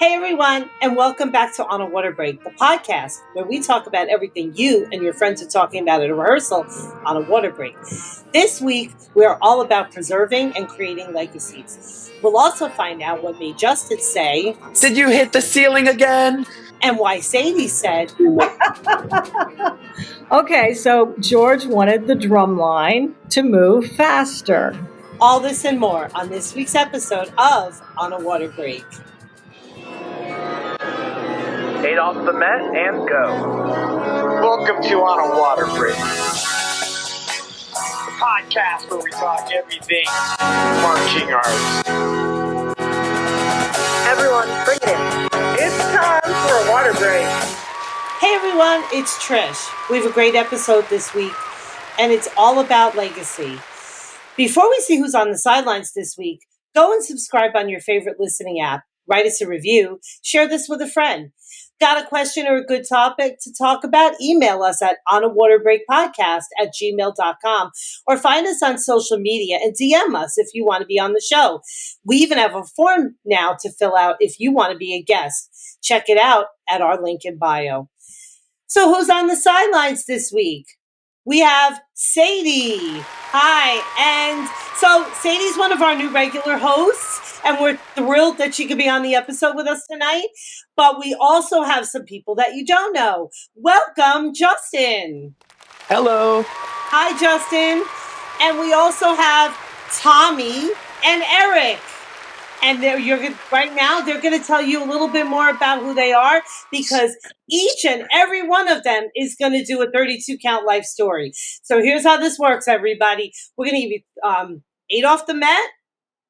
Hey everyone, and welcome back to On a Water Break, the podcast where we talk about everything you and your friends are talking about at a rehearsal on a water break. This week, we're all about preserving and creating legacies. We'll also find out what made Justin say, "Did you hit the ceiling again?" and why Sadie said, Okay, so George wanted the drum line to move faster. All this and more on this week's episode of On a Water Break. 8 off the mat and go. Welcome to On a Water Break, the podcast where we talk everything marching arts. Everyone, bring it in. It's time for a water break. Hey everyone, it's Trish. We have a great episode this week, and it's all about legacy. Before we see who's on the sidelines this week, go and subscribe on your favorite listening app. Write us a review. Share this with a friend. Got a question or a good topic to talk about? Email us at onawaterbreakpodcast@gmail.com or find us on social media and DM us if you want to be on the show. We even have a form now to fill out if you want to be a guest. Check it out at our link in bio. So who's on the sidelines this week? We have Sadie. Hi. And so Sadie's one of our new regular hosts, and we're thrilled that she could be on the episode with us tonight. But we also have some people that you don't know. Welcome, Justin. Hello. Hi, Justin. And we also have Tommy and Eric. And right now, they're going to tell you a little bit more about who they are, because each and every one of them is going to do a 32 count life story. So here's how this works, everybody. We're going to give you 8 off the mat,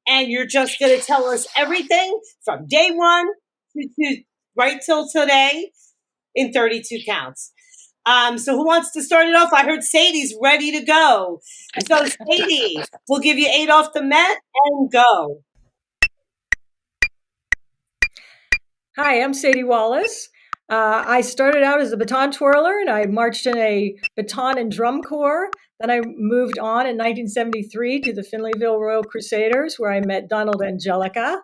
and you're just going to tell us everything from day one to right till today in 32 counts. So who wants to start it off? I heard Sadie's ready to go. So Sadie, we'll give you 8 off the mat and go. Hi, I'm Sadie Wallace. I started out as a baton twirler, and I marched in a baton and drum corps. Then I moved on in 1973 to the Finleyville Royal Crusaders, where I met Donald Angelica,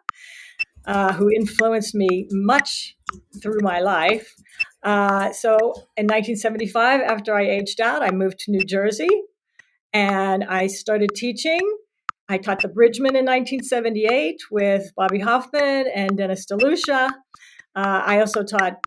who influenced me much through my life. So in 1975, after I aged out, I moved to New Jersey, and I started teaching. I taught the Bridgman in 1978 with Bobby Hoffman and Dennis DeLucia. I also taught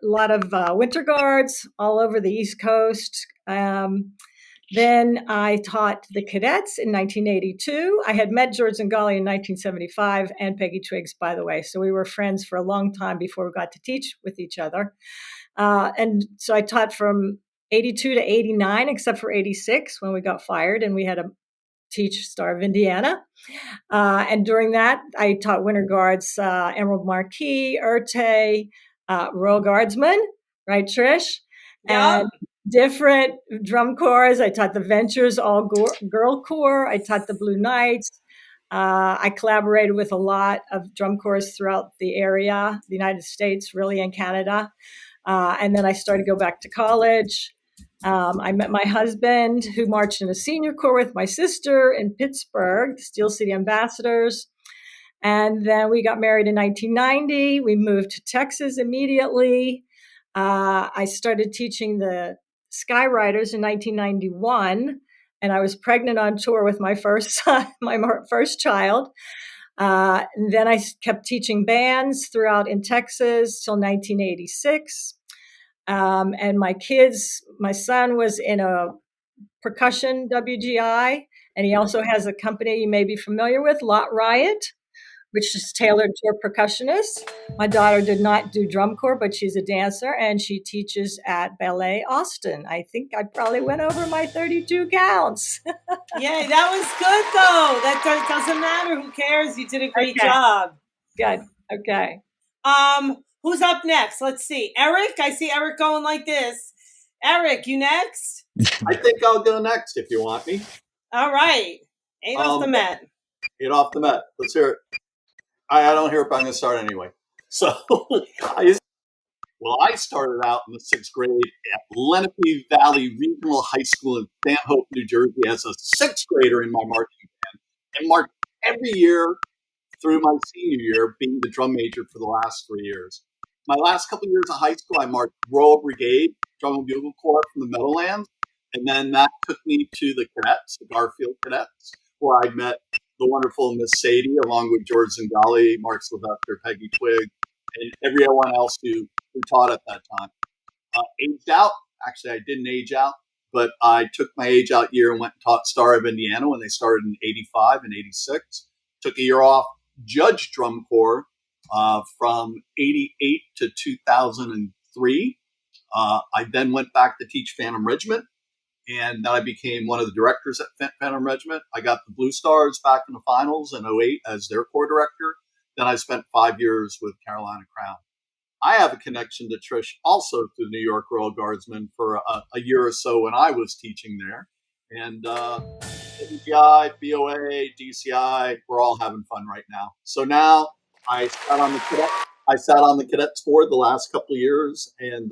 a lot of winter guards all over the East Coast. Then I taught the Cadets in 1982. I had met George Zangali in 1975 and Peggy Twiggs, by the way. So we were friends for a long time before we got to teach with each other. And so I taught from 82 to 89, except for 86 when we got fired and we had a teach Star of Indiana. And during that, I taught Winter Guards, Emerald Marquis, Urte, Royal Guardsmen, right, Trish? Yeah. And different drum corps. I taught the Ventures, all girl corps. I taught the Blue Knights. I collaborated with a lot of drum corps throughout the area, the United States, really, and Canada. And then I started to go back to college. I met my husband, who marched in a senior corps with my sister in Pittsburgh, the Steel City Ambassadors. And then we got married in 1990. We moved to Texas immediately. I started teaching the Skyriders in 1991, and I was pregnant on tour with my first son, my first child. And then I kept teaching bands throughout in Texas till 1986. And my son was in a percussion WGI, and he also has a company you may be familiar with, Lot Riot, which is tailored to a percussionist. My daughter did not do drum corps, but she's a dancer, and she teaches at Ballet Austin. I think I probably went over my 32 counts. Yeah, that was good, though. That doesn't matter. Who cares? You did a great job. Good. Okay. Who's up next? Let's see. Eric? I see Eric going like this. Eric, you next? I think I'll go next if you want me. All right. 8 off the mat. 8 off the mat. Let's hear it. I don't hear it, but I'm going to start anyway. So, I started out in the 6th grade at Lenape Valley Regional High School in Stanhope, New Jersey as a 6th grader in my marching band, and marched every year through my senior year, being the drum major for the last 3 years. My last couple of years of high school, I marched Royal Brigade, Drum and Bugle Corps from the Meadowlands, and then that took me to the Cadets, the Garfield Cadets, where I met the wonderful Miss Sadie, along with George Zingali, Mark Sylvester, Peggy Twigg, and everyone else who taught at that time. Aged out. Actually, I didn't age out, but I took my age out year and went and taught Star of Indiana when they started in 85 and 86. Took a year off, judged drum corps from 88 to 2003. I then went back to teach Phantom Regiment, and then I became one of the directors at Phantom Regiment. I got the Blue Stars back in the finals in 08 as their corps director. Then I spent 5 years with Carolina Crown. I have a connection to Trish also through the New York Royal Guardsmen for a year or so when I was teaching there. And WPI, BOA, DCI, we're all having fun right now. So now I sat on the Cadets board the last couple of years, and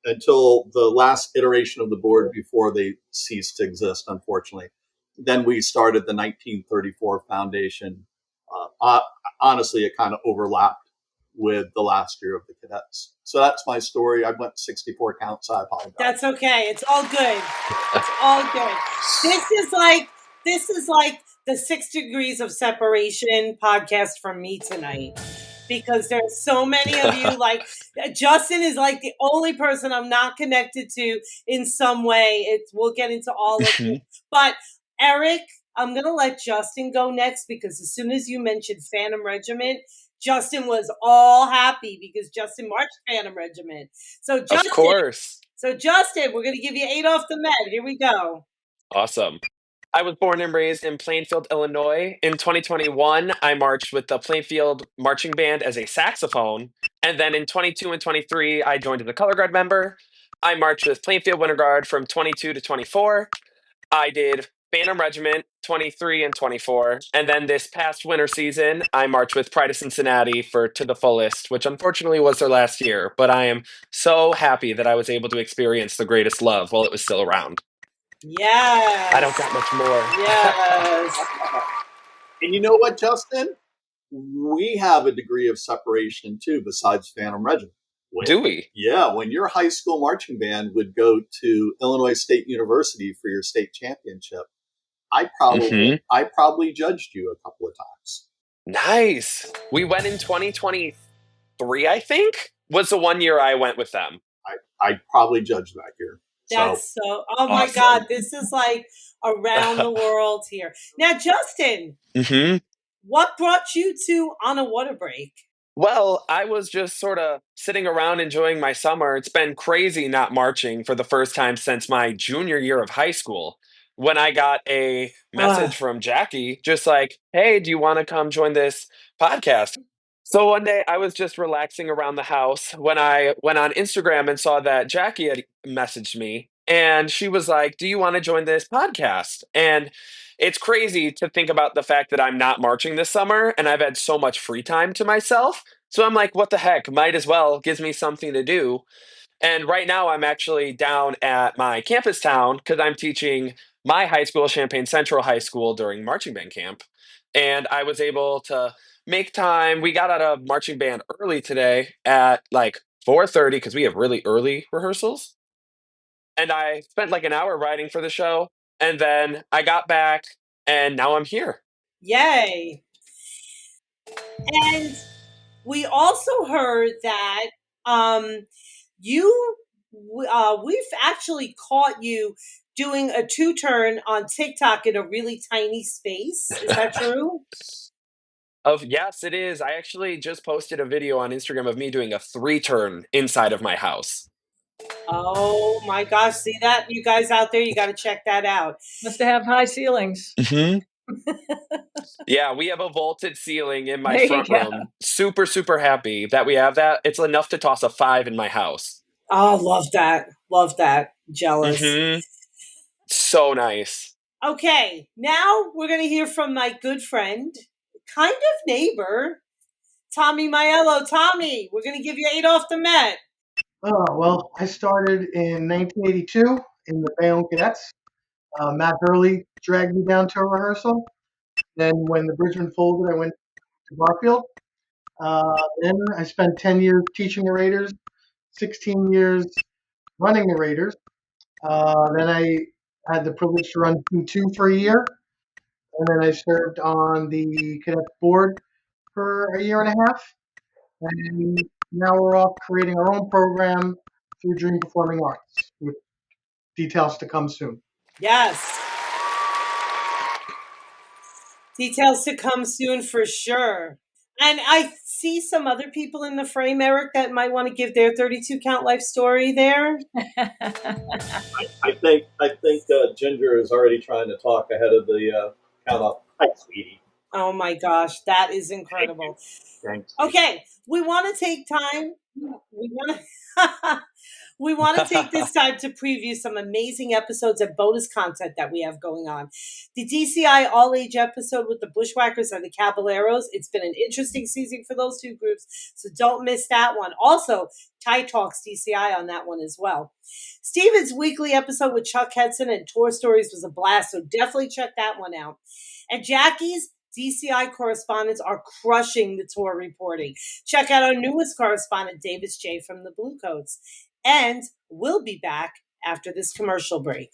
until the last iteration of the board before they ceased to exist, unfortunately. Then we started the 1934 Foundation. Honestly, it kind of overlapped with the last year of the Cadets. So that's my story. I went 64 counts. I apologize. That's okay. It's all good. It's all good. This is like the 6 Degrees of Separation podcast from me tonight, because there's so many of you. Like Justin is like the only person I'm not connected to in some way. We'll get into all of it. But Eric, I'm going to let Justin go next, because as soon as you mentioned Phantom Regiment, Justin was all happy because Justin marched Phantom Regiment. So Justin, of course. So Justin, we're going to give you 8 off the Met. Here we go. Awesome. I was born and raised in Plainfield, Illinois. In 2021, I marched with the Plainfield Marching Band as a saxophone. And then in 22 and 23, I joined as a color guard member. I marched with Plainfield Winter Guard from 22 to 24. I did Phantom Regiment 23 and 24. And then this past winter season, I marched with Pride of Cincinnati for To the Fullest, which unfortunately was their last year. But I am so happy that I was able to experience the greatest love while it was still around. Yes. I don't got much more. Yes. And you know what, Justin? We have a degree of separation too, besides Phantom Regiment. Do we? Yeah, when your high school marching band would go to Illinois State University for your state championship, I probably judged you a couple of times. Nice. We went in 2023, I think, was the 1 year I went with them. I probably judged that year. That's so oh my awesome. God, this is like around the world here. Now, Justin, what brought you to On a Water Break? Well, I was just sort of sitting around enjoying my summer. It's been crazy not marching for the first time since my junior year of high school, when I got a message from Jackie, just like, hey, do you want to come join this podcast? So one day I was just relaxing around the house when I went on Instagram and saw that Jackie had messaged me, and she was like, do you want to join this podcast? And it's crazy to think about the fact that I'm not marching this summer and I've had so much free time to myself. So I'm like, what the heck? Might as well. Gives me something to do. And right now I'm actually down at my campus town because I'm teaching my high school, Champaign Central High School, during marching band camp. And I was able to make time. We got out of marching band early today at like 4:30 because we have really early rehearsals. And I spent like an hour writing for the show. And then I got back and now I'm here. Yay. And we also heard that we've actually caught you doing a 2-turn on TikTok in a really tiny space. Is that true? Yes, it is. I actually just posted a video on Instagram of me doing a 3-turn inside of my house. Oh my gosh. See that? You guys out there, you got to check that out. Must have high ceilings. Yeah, we have a vaulted ceiling in my front room. Super, super happy that we have that. It's enough to toss a 5 in my house. Oh, love that. Love that. Jealous. So nice. Okay, now we're going to hear from my good friend, kind of neighbor, Tommy Maiello. Tommy, we're going to give you 8 off the Met. Oh, well, I started in 1982 in the Bayonne Cadets. Matt Hurley dragged me down to a rehearsal. Then when the Bridgman folded, I went Garfield. Then I spent 10 years teaching the Raiders, 16 years running the Raiders. Then I had the privilege to run P2 for a year. And then I served on the Cadets board for a year and a half. And now we're off creating our own program through Dream Performing Arts, with details to come soon. Yes. Details to come soon for sure. And I see some other people in the frame, Eric, that might want to give their 32 count life story there. I think Ginger is already trying to talk ahead of the count up. Hi, sweetie. Oh my gosh, that is incredible. Thanks. Okay, we want to take time. We want to take this time to preview some amazing episodes and bonus content that we have going on. The DCI all-age episode with the Bushwhackers and the Caballeros. It's been an interesting season for those two groups, so don't miss that one. Also, Tie Talks DCI on that one as well. Steven's weekly episode with Chuck Henson and Tour Stories was a blast, so definitely check that one out. And Jackie's DCI correspondents are crushing the tour reporting. Check out our newest correspondent, Davis J. from the Bluecoats. And we'll be back after this commercial break.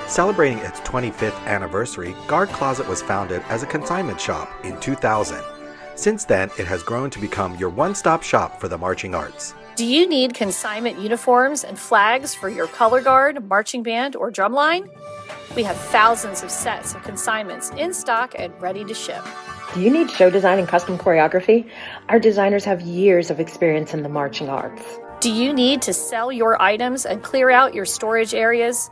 Celebrating its 25th anniversary, Guard Closet was founded as a consignment shop in 2000. Since then, it has grown to become your one-stop shop for the marching arts. Do you need consignment uniforms and flags for your color guard, marching band, or drumline? We have thousands of sets of consignments in stock and ready to ship. Do you need show design and custom choreography? Our designers have years of experience in the marching arts. Do you need to sell your items and clear out your storage areas?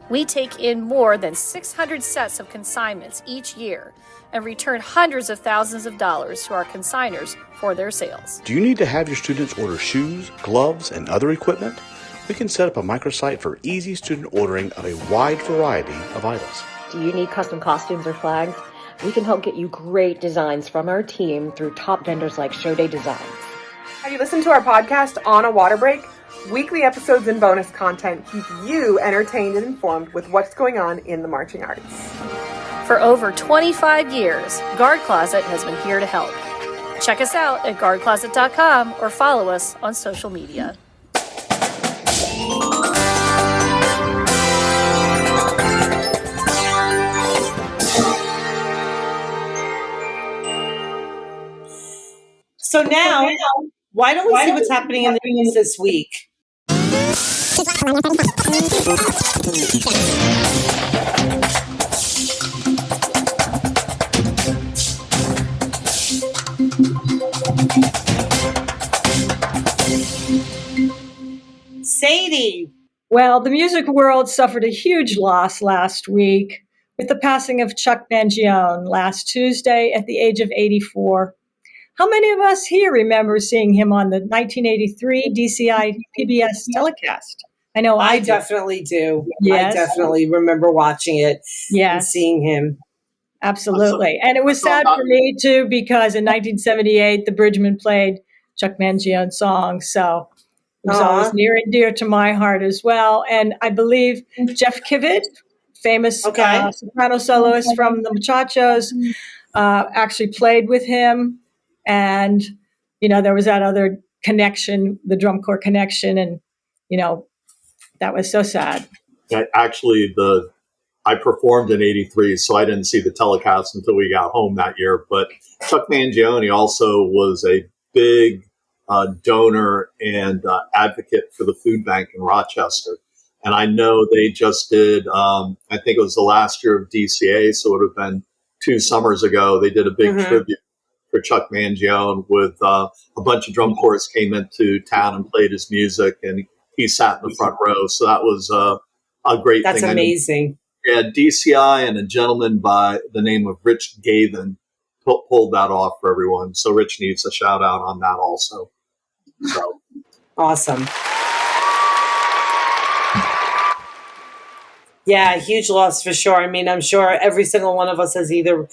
We take in more than 600 sets of consignments each year and return hundreds of thousands of dollars to our consigners for their sales. Do you need to have your students order shoes, gloves, and other equipment? We can set up a microsite for easy student ordering of a wide variety of items. Do you need custom costumes or flags? We can help get you great designs from our team through top vendors like Show Day Designs. Have you listened to our podcast On a Water Break? Weekly episodes and bonus content keep you entertained and informed with what's going on in the marching arts. For over 25 years, Guard Closet has been here to help. Check us out at guardcloset.com or follow us on social media. So now, why don't we see what's happening in the news this week? Sadie. Well, the music world suffered a huge loss last week with the passing of Chuck Mangione last Tuesday at the age of 84. How many of us here remember seeing him on the 1983 DCI PBS telecast? I know I definitely do. Yes. I definitely remember watching it and Yes. seeing him. Absolutely. And it was sad for me, too, because in 1978, the Bridgeman played Chuck Mangione songs. So it was always near and dear to my heart as well. And I believe Jeff Kivett, famous soprano soloist from the Muchachos, actually played with him. And, you know, there was that other connection, the drum corps connection. And, you know, that was so sad. Actually, I performed in '83, so I didn't see the telecast until we got home that year. But Chuck Mangione also was a big donor and advocate for the food bank in Rochester. And I know they just did, I think it was the last year of DCA, so it would have been 2 summers ago. They did a big tribute for Chuck Mangione with a bunch of drum corps came into town and played his music, and he sat in the front row. So that was a great thing. That's amazing. Yeah, DCI and a gentleman by the name of Rich Gavin pulled that off for everyone. So Rich needs a shout out on that also. So awesome. Yeah, huge loss for sure. I mean, I'm sure every single one of us has either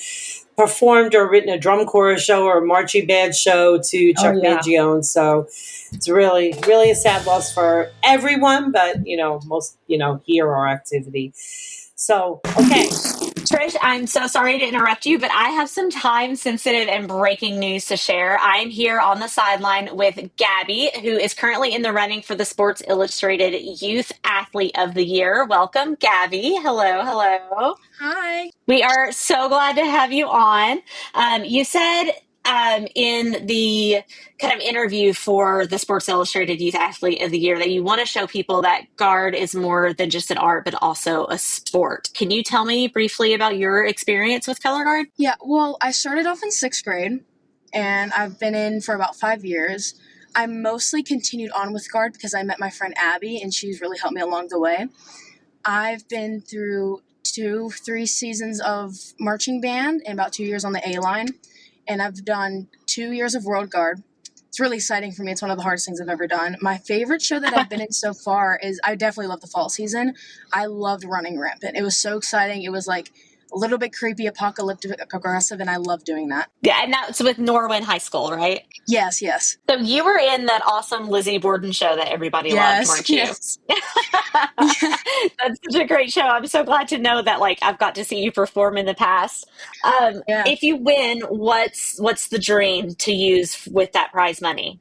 performed or written a drum corps show or a marching band show to Chuck Mangione. So it's really, really a sad loss for everyone, but, most, hero activity. So, okay. Trish, I'm so sorry to interrupt you, but I have some time-sensitive and breaking news to share. I'm here on the sideline with Gabby, who is currently in the running for the Sports Illustrated Youth Athlete of the Year. Welcome, Gabby. Hello. Hi. We are so glad to have you on. You said in the kind of interview for the Sports Illustrated Youth Athlete of the Year that you want to show people that guard is more than just an art, but also a sport. Can you tell me briefly about your experience with color guard? Yeah, well, I started off in 6th grade, and I've been in for about 5 years. I mostly continued on with guard because I met my friend Abby, and she's really helped me along the way. I've been through 3 seasons of marching band and about 2 years on the A-line, and I've done 2 years of World Guard. It's really exciting for me. It's one of the hardest things I've ever done. My favorite show that I've been in so far is, I definitely love the fall season. I loved Running Rampant. It was so exciting. It was like a little bit creepy, apocalyptic, aggressive, and I love doing that. Yeah, and that's with Norwin High School, right? Yes. So you were in that awesome Lizzie Borden show that everybody loved, weren't you? Yes. That's such a great show. I'm so glad to know that, I've got to see you perform in the past. If you win, what's the dream to use with that prize money?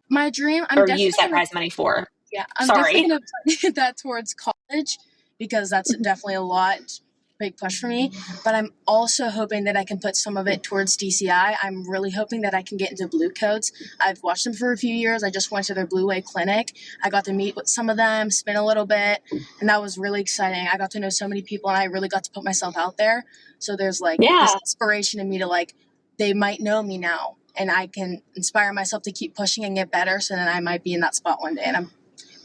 My dream, use that prize money for? Yeah, I'm definitely going to put that towards college because that's definitely big push for me. But I'm also hoping that I can put some of it towards DCI. I'm really hoping that I can get into Blue Coats. I've watched them for a few years. I just went to their Blue Way clinic. I got to meet with some of them, spin a little bit, and that was really exciting. I got to know so many people, and I really got to put myself out there. So there's this inspiration in me to they might know me now, and I can inspire myself to keep pushing and get better. So then I might be in that spot one day, and I'm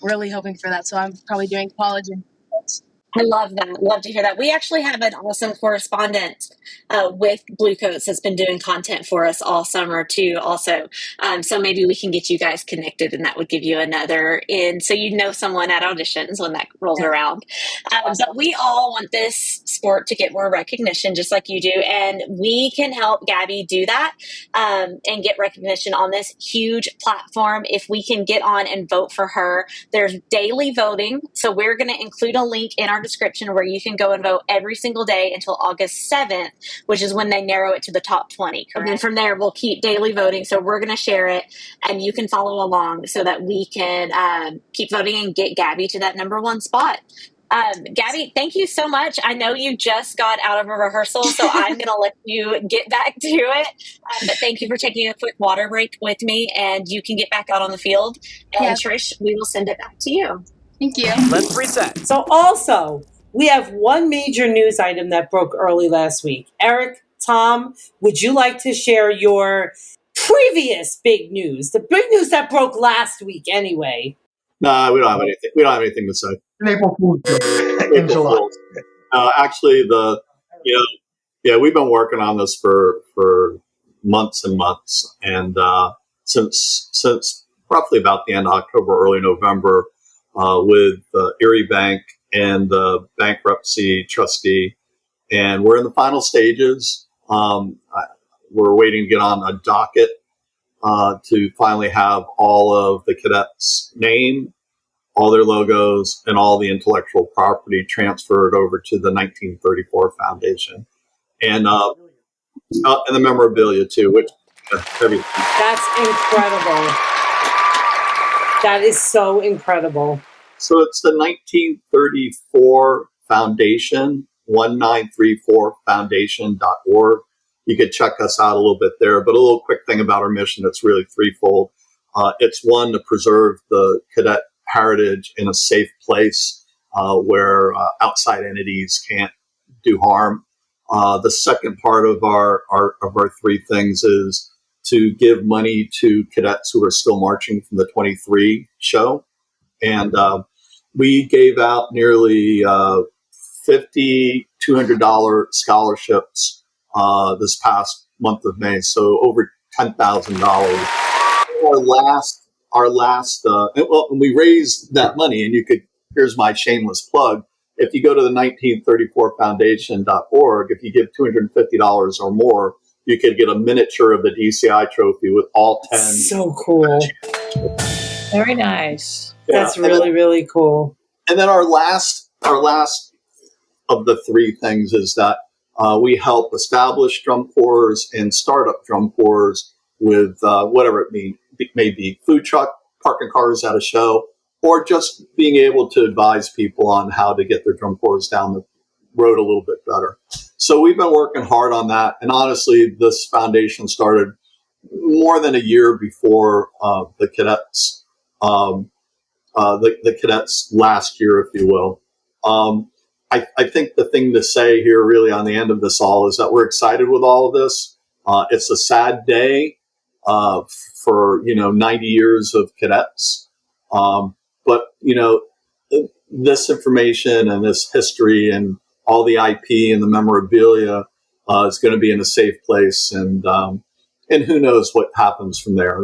really hoping for that. So I'm probably doing college and I love that. Love to hear that. We actually have an awesome correspondent with Blue Coats that's been doing content for us all summer too also. So maybe we can get you guys connected, and that would give you another in, so you know someone at auditions when that rolls around. But we all want this sport to get more recognition, just like you do, and we can help Gabby do that and get recognition on this huge platform. If we can get on and vote for her, there's daily voting. So we're going to include a link in our description where you can go and vote every single day until August 7th, which is when they narrow it to the top 20. Correct? And then from there, we'll keep daily voting. So we're going to share it, and you can follow along so that we can keep voting and get Gabby to that number 1 spot. Gabby, thank you so much. I know you just got out of a rehearsal, so I'm going to let you get back to it. But thank you for taking a quick water break with me, and you can get back out on the field. And Trish, we will send it back to you. Thank you. Let's reset. So also, we have one major news item that broke early last week. Eric, Tom, would you like to share your previous big news? The big news that broke last week anyway. No, we don't have anything. We don't have anything to say. April Fool's Day in July. Actually, we've been working on this for months and months, and since roughly about the end of October, early November, with Erie Bank and the bankruptcy trustee, and we're in the final stages. We're waiting to get on a docket to finally have all of the cadets' name, all their logos, and all the intellectual property transferred over to the 1934 Foundation, and the memorabilia too, which everything. That's incredible. That is so incredible. So it's the 1934 Foundation, 1934foundation.org. You could check us out a little bit there. But a little quick thing about our mission, it's really threefold. It's one, to preserve the cadet heritage in a safe place where outside entities can't do harm. The second part of our 3 things is to give money to cadets who are still marching from the 23 show. And we gave out nearly $200 scholarships this past month of May, so over $10,000. Our last, and we raised that money, and here's my shameless plug. if you go to the 1934foundation.org, if you give $250 or more, you could get a miniature of the DCI trophy with all 10. So cool. Very nice. Yeah. That's really, really cool. And then our last of the three things is that we help establish drum corps and startup drum corps with whatever it may be, food truck, parking cars at a show, or just being able to advise people on how to get their drum corps down the road a little bit better. So we've been working hard on that. And honestly, this foundation started more than a year before the cadets, the cadets last year, if you will. I think the thing to say here really on the end of this all is that we're excited with all of this. It's a sad day for, 90 years of cadets. But, this information and this history and all the IP and the memorabilia is going to be in a safe place. And who knows what happens from there.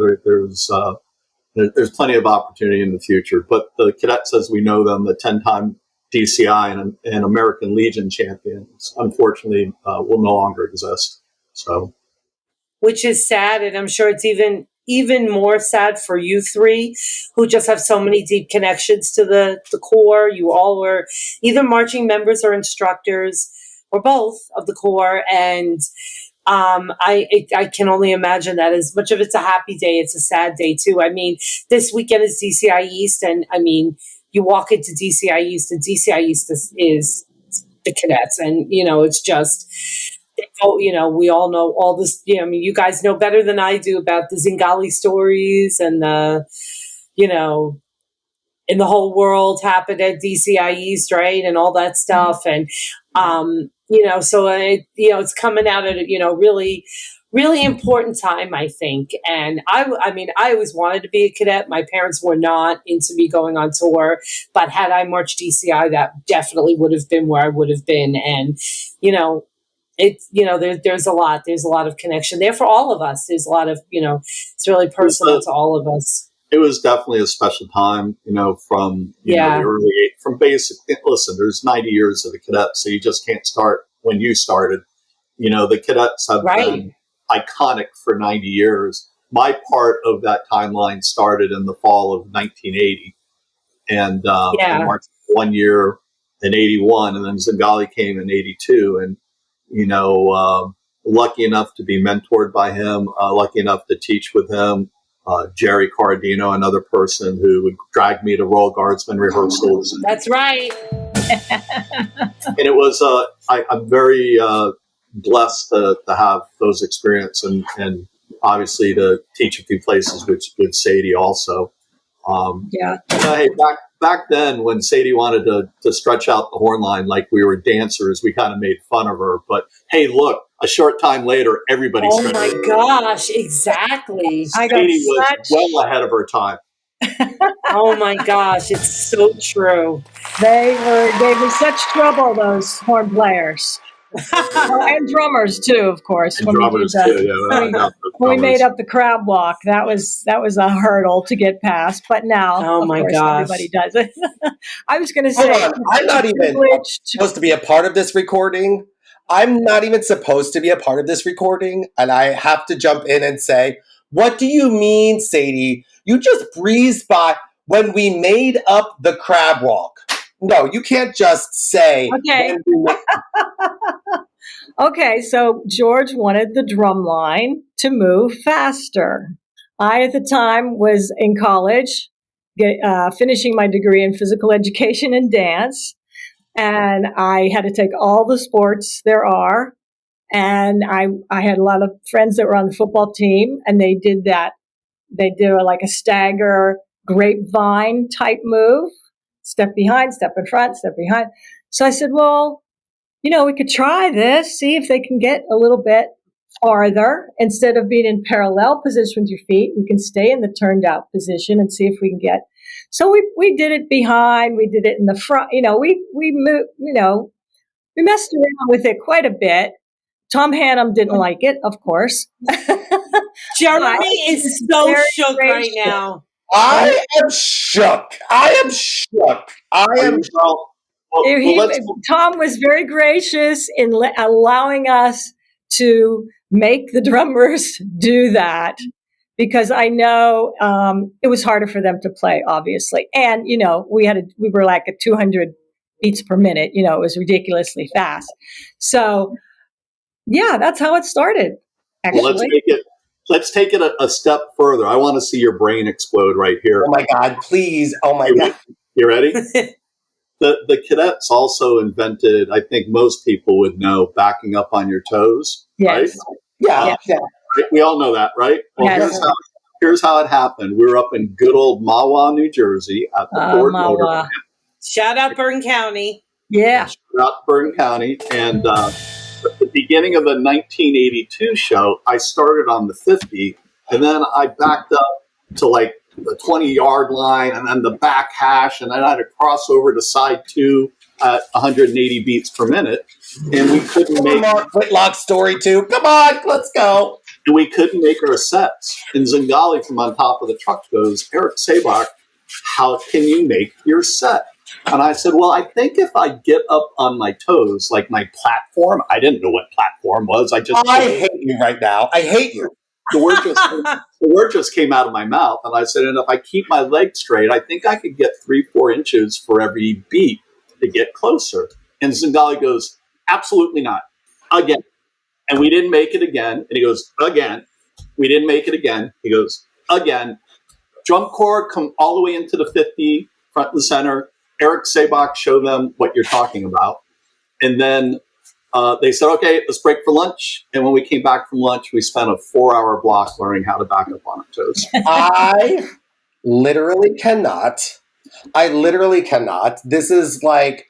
There's plenty of opportunity in the future. But the cadets, as we know them, the 10-time DCI and American Legion champions, unfortunately, will no longer exist. So, which is sad, and I'm sure it's even more sad for you three, who just have so many deep connections to the Corps. You all were either marching members or instructors, or both of the Corps, and I can only imagine that as much of it's a happy day, it's a sad day too. I mean, this weekend is DCI East, and I mean, you walk into DCI East, and DCI East is the cadets, and it's just. We all know all this. You guys know better than I do about the Zingali stories and in the whole world happened at DCI East, right, and all that stuff, and so it's coming out at a really, really important time, I think. And I always wanted to be a cadet. My parents were not into me going on tour, but had I marched DCI, that definitely would have been where I would have been, and it's there's a lot of connection there for all of us. There's a lot of it's really personal to all of us. It was definitely a special time, from the early from basic. Listen, there's 90 years of the cadets, so you just can't start when you started. The cadets have been iconic for 90 years. My part of that timeline started in the fall of 1980, and I marched 1 year in 81, and then Zingali came in 82, and lucky enough to be mentored by him, lucky enough to teach with him. Jerry Cardino, another person who would drag me to Royal Guardsmen rehearsals. That's right. And it was, I'm very blessed to have those experiences and obviously to teach a few places with Sadie also. Hey, back then when Sadie wanted to stretch out the horn line like we were dancers, we kind of made fun of her. But hey, look, a short time later, everybody stretched. Oh my gosh, exactly. Sadie was well ahead of her time. Oh my gosh, it's so true. They were such trouble, those horn players. And drummers too, of course. And drummers too, when we made up the crab walk, that was a hurdle to get past. But now, of course, everybody does it. I was going to say, I'm not even supposed to be a part of this recording. I'm not even supposed to be a part of this recording, and I have to jump in and say, what do you mean, Sadie? You just breezed by when we made up the crab walk. No, you can't just say. Okay. Okay, so George wanted the drum line to move faster. I, at the time, was in college, finishing my degree in physical education and dance, and I had to take all the sports there are. And I had a lot of friends that were on the football team, and they did that. They did like a stagger grapevine type move. Step behind, step in front, step behind. So I said, well, we could try this, see if they can get a little bit farther. Instead of being in parallel position with your feet, we can stay in the turned out position and see if we can get. So we did it behind, we did it in the front. We moved, we messed around with it quite a bit. Tom Hannum didn't like it, of course. Jeremy is so shook right now. I am shook. Tom was very gracious in allowing us to make the drummers do that, because I know it was harder for them to play, obviously. And, we were like at 200 beats per minute. It was ridiculously fast. So, yeah, that's how it started, actually. Well, let's take it a step further. I want to see your brain explode right here. Oh, my God, please. Oh, my God. You ready? The Cadets also invented, I think most people would know, backing up on your toes. Yes. Right? Yeah. Right? We all know that, right? Well, yes. here's how it happened. We were up in good old Mahwah, New Jersey at the Ford Motor Plant. Shout out Bern County. Yeah. Shout out Bern County. And at the beginning of the 1982 show, I started on the 50, and then I backed up to like the 20-yard line, and then the back hash, and then I had to cross over to side 2 at 180 beats per minute, and we couldn't make Mark Whitlock's story too. Come on, let's go. And we couldn't make our sets. And Zingali from on top of the truck goes, Eric Sabach, how can you make your set? And I said, well, I think if I get up on my toes, like my platform, I didn't know what platform was. I hate you right now. I hate you. The word just came out of my mouth, and I said, and if I keep my legs straight, I think I could get 3-4 inches for every beat to get closer. And Zingali goes, absolutely not. Again. And we didn't make it again. And he goes, again. We didn't make it again. He goes, again. Drum corps come all the way into the 50, front and center. Eric Sabach showed them what you're talking about. And then they said, okay, let's break for lunch. And when we came back from lunch, we spent a 4-hour block learning how to back up on our toes. I literally cannot. This is like,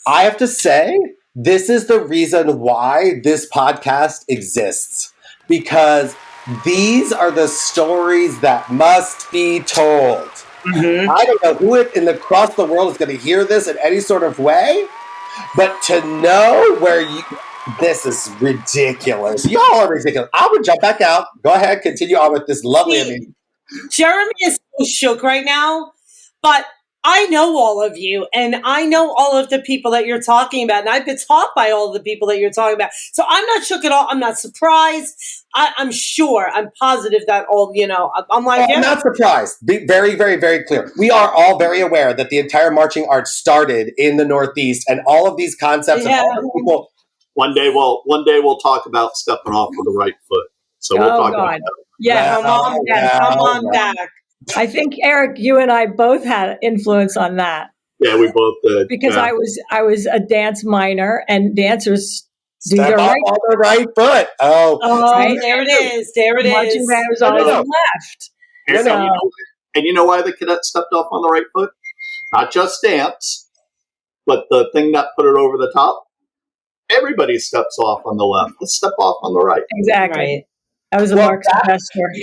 I have to say, this is the reason why this podcast exists. Because these are the stories that must be told. Mm-hmm. I don't know who across the world is going to hear this in any sort of way. But to know this is ridiculous. Y'all are ridiculous. I would jump back out. Go ahead, continue on with this lovely amazing. Jeremy is so shook right now, but I know all of you, and I know all of the people that you're talking about, and I've been taught by all of the people that you're talking about. So I'm not shook at all. I'm not surprised. I'm sure. I'm positive that I'm like, I'm not surprised. Be very, very, very clear. We are all very aware that the entire marching art started in the Northeast, and all of these concepts and all the people. One day we'll talk about stepping off with the right foot. So we'll talk about that. Yeah, come on back. I think, Eric, you and I both had influence on that. Yeah, we both did. Because I was a dance minor, and dancers do their right on the right foot. Right? There it is. Marching band was always left. And you know why the Cadets stepped off on the right foot? Not just dance, but the thing that put it over the top. Everybody steps off on the left. Let's step off on the right. Exactly. Right. That was a Mark Sylvester. We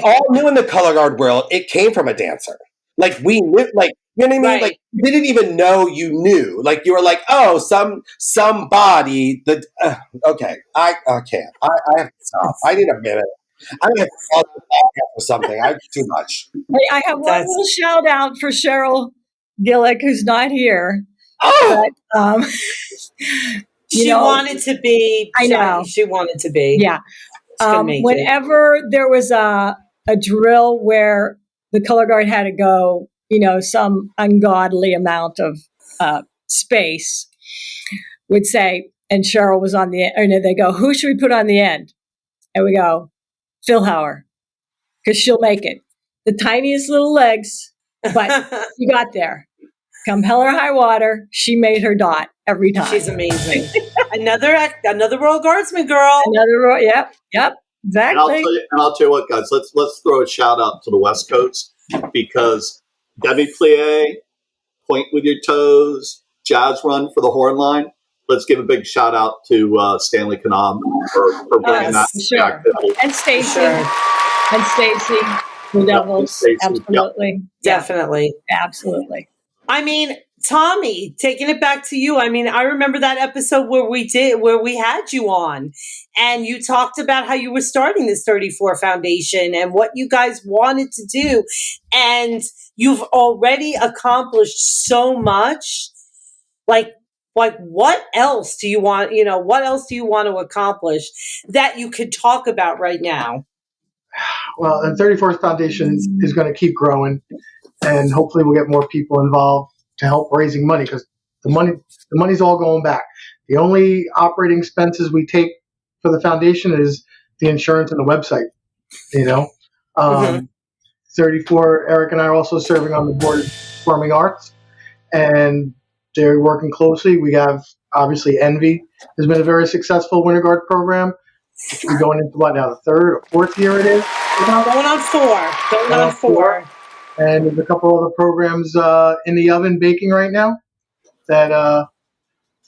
all knew in the color guard world, it came from a dancer. Like we knew, like, you know what I mean? Right. Like you didn't even know you knew. Like you were like, oh, somebody. Okay, I can't. I have to stop. I need a minute. I'm going to call the podcast or something. I'm too much. Hey, I have one little shout out for Cheryl Gillick, who's not here. Oh, but, she wanted to be. I know she wanted to be. Yeah. Whenever there was a drill where the color guard had to go, some ungodly amount of space, would say, and Cheryl was on the end, and they go, who should we put on the end? And we go, Phil Hauer, because she'll make it. The tiniest little legs, but she got there. Come hell or high water, she made her dot every time. She's amazing. another Royal Guardsman girl. Yep, exactly. And I'll tell you what, guys, let's throw a shout out to the West Coast, because demi-plie, point with your toes, jazz run for the horn line. Let's give a big shout out to Stanley Kanam for bringing that activity. And Stacy. And Stacy, the Devils. Absolutely. Yep. Definitely. Absolutely. I mean, Tommy, taking it back to you. I mean, I remember that episode where we had you on, and you talked about how you were starting this 34 Foundation and what you guys wanted to do. And you've already accomplished so much. Like what else do you want, what else do you want to accomplish that you could talk about right now? Well, the 34th Foundation is going to keep growing, and hopefully we'll get more people involved to help raising money, because the money's all going back. The only operating expenses we take for the foundation is the insurance and the website. 34, Eric and I are also serving on the board of performing arts, and they're working closely. We have, obviously, Envy has been a very successful Winter Guard program, which will be going into what now, the third or fourth year it is? Going on four. And there's a couple other programs in the oven baking right now that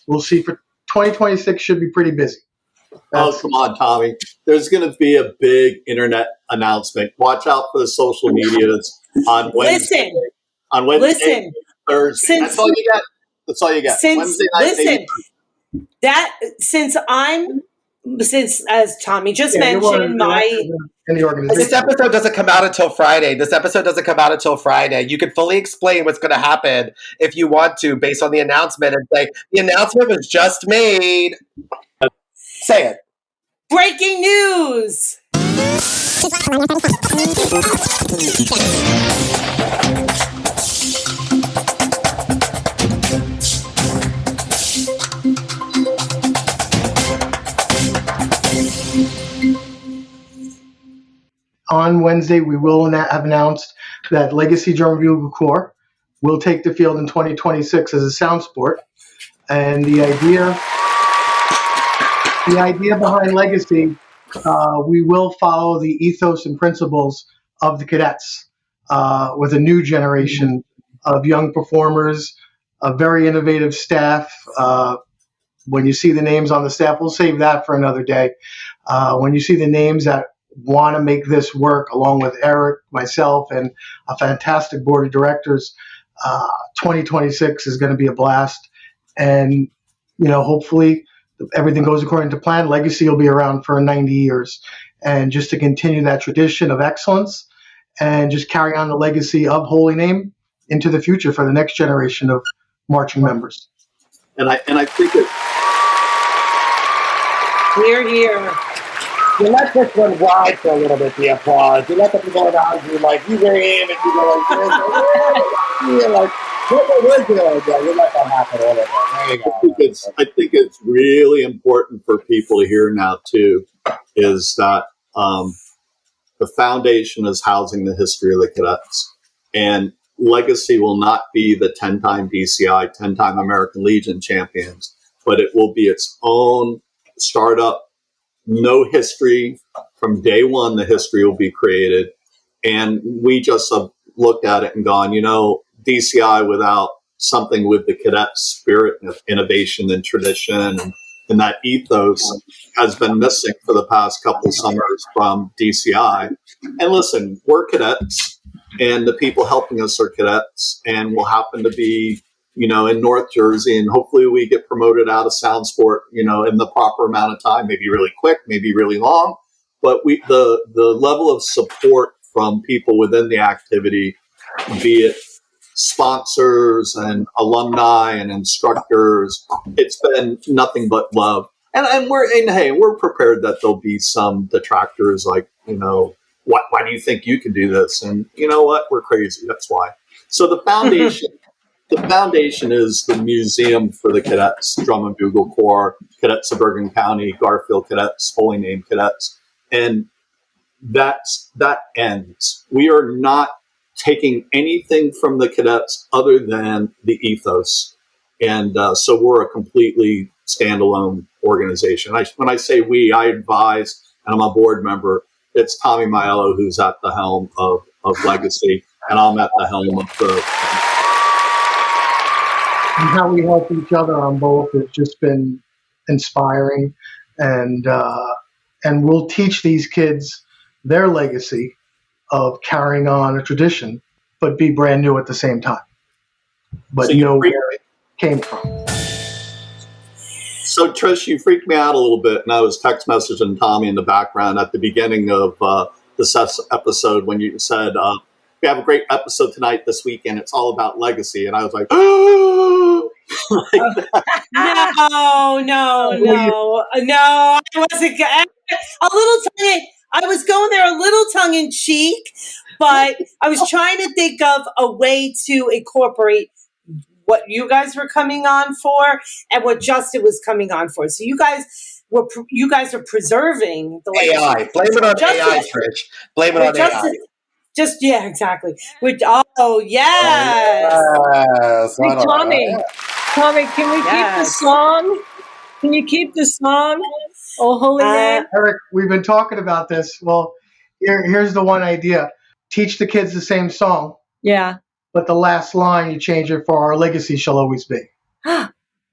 we'll see for 2026 should be pretty busy. Oh, come on, Tommy. There's going to be a big internet announcement. Watch out for the social medias on Wednesday. Thursday. That's all you got. Wednesday night. Since as Tommy just mentioned, this episode doesn't come out until Friday. You can fully explain what's going to happen if you want to, based on the announcement, and say the announcement was just made. Say it. Breaking news. On Wednesday, we will have announced that Legacy Drum Bugle Corps will take the field in 2026 as a SoundSport. And the idea behind Legacy, we will follow the ethos and principles of the cadets with a new generation of young performers, a very innovative staff. When you see the names on the staff, we'll save that for another day. When you see the names that want to make this work, along with Eric, myself, and a fantastic board of directors, 2026 is going to be a blast. And, hopefully everything goes according to plan. Legacy will be around for 90 years. And just to continue that tradition of excellence and just carry on the legacy of Holy Name into the future for the next generation of marching members. And I think it. We're here. You let this one ride for a little bit, the applause. You let them go around you like, you wave and you go like this. You're like, what you let that happen a little bit. There you go. I think it's really important for people to hear now, too, is that the foundation is housing the history of the cadets. And Legacy will not be the 10-time DCI, 10-time American Legion champions, but it will be its own startup. No history from day one. The history will be created, and we just have looked at it and gone, DCI without something with the cadet spirit of innovation and tradition and that ethos has been missing for the past couple of summers from DCI. And listen, we're cadets, and the people helping us are cadets, and we'll happen to be in North Jersey, and hopefully we get promoted out of SoundSport, in the proper amount of time, maybe really quick, maybe really long. But the level of support from people within the activity, be it sponsors and alumni and instructors, it's been nothing but love. And we're prepared that there'll be some detractors like, why do you think you can do this? And you know what? We're crazy. That's why. So the foundation. The foundation is the museum for the cadets, Drum and Bugle Corps, Cadets of Bergen County, Garfield Cadets, Holy Name Cadets. And that ends. We are not taking anything from the cadets other than the ethos. And so we're a completely standalone organization. When I say we, I advise, and I'm a board member. It's Tommy Maiello who's at the helm of Legacy, and I'm at the helm of the... And how we help each other on both has just been inspiring, and we'll teach these kids their legacy of carrying on a tradition, but be brand new at the same time. But know where it came from. So Trish, you freaked me out a little bit, and I was text messaging Tommy in the background at the beginning of this episode when you said, we have a great episode tonight this weekend. It's all about legacy. And I was like, oh! No. I wasn't. A little tongue. I was going there a little tongue in cheek, but I was trying to think of a way to incorporate what you guys were coming on for and what Justin was coming on for. So you guys are preserving the AI. Blame it on AI, Trish. Blame it on AI. Exactly. Yes. Hey, Tommy, can we keep the song? Can you keep the song? Oh, holy name. Eric, we've been talking about this. Well, here's the one idea. Teach the kids the same song. Yeah. But the last line, you change it for "Our legacy shall always be."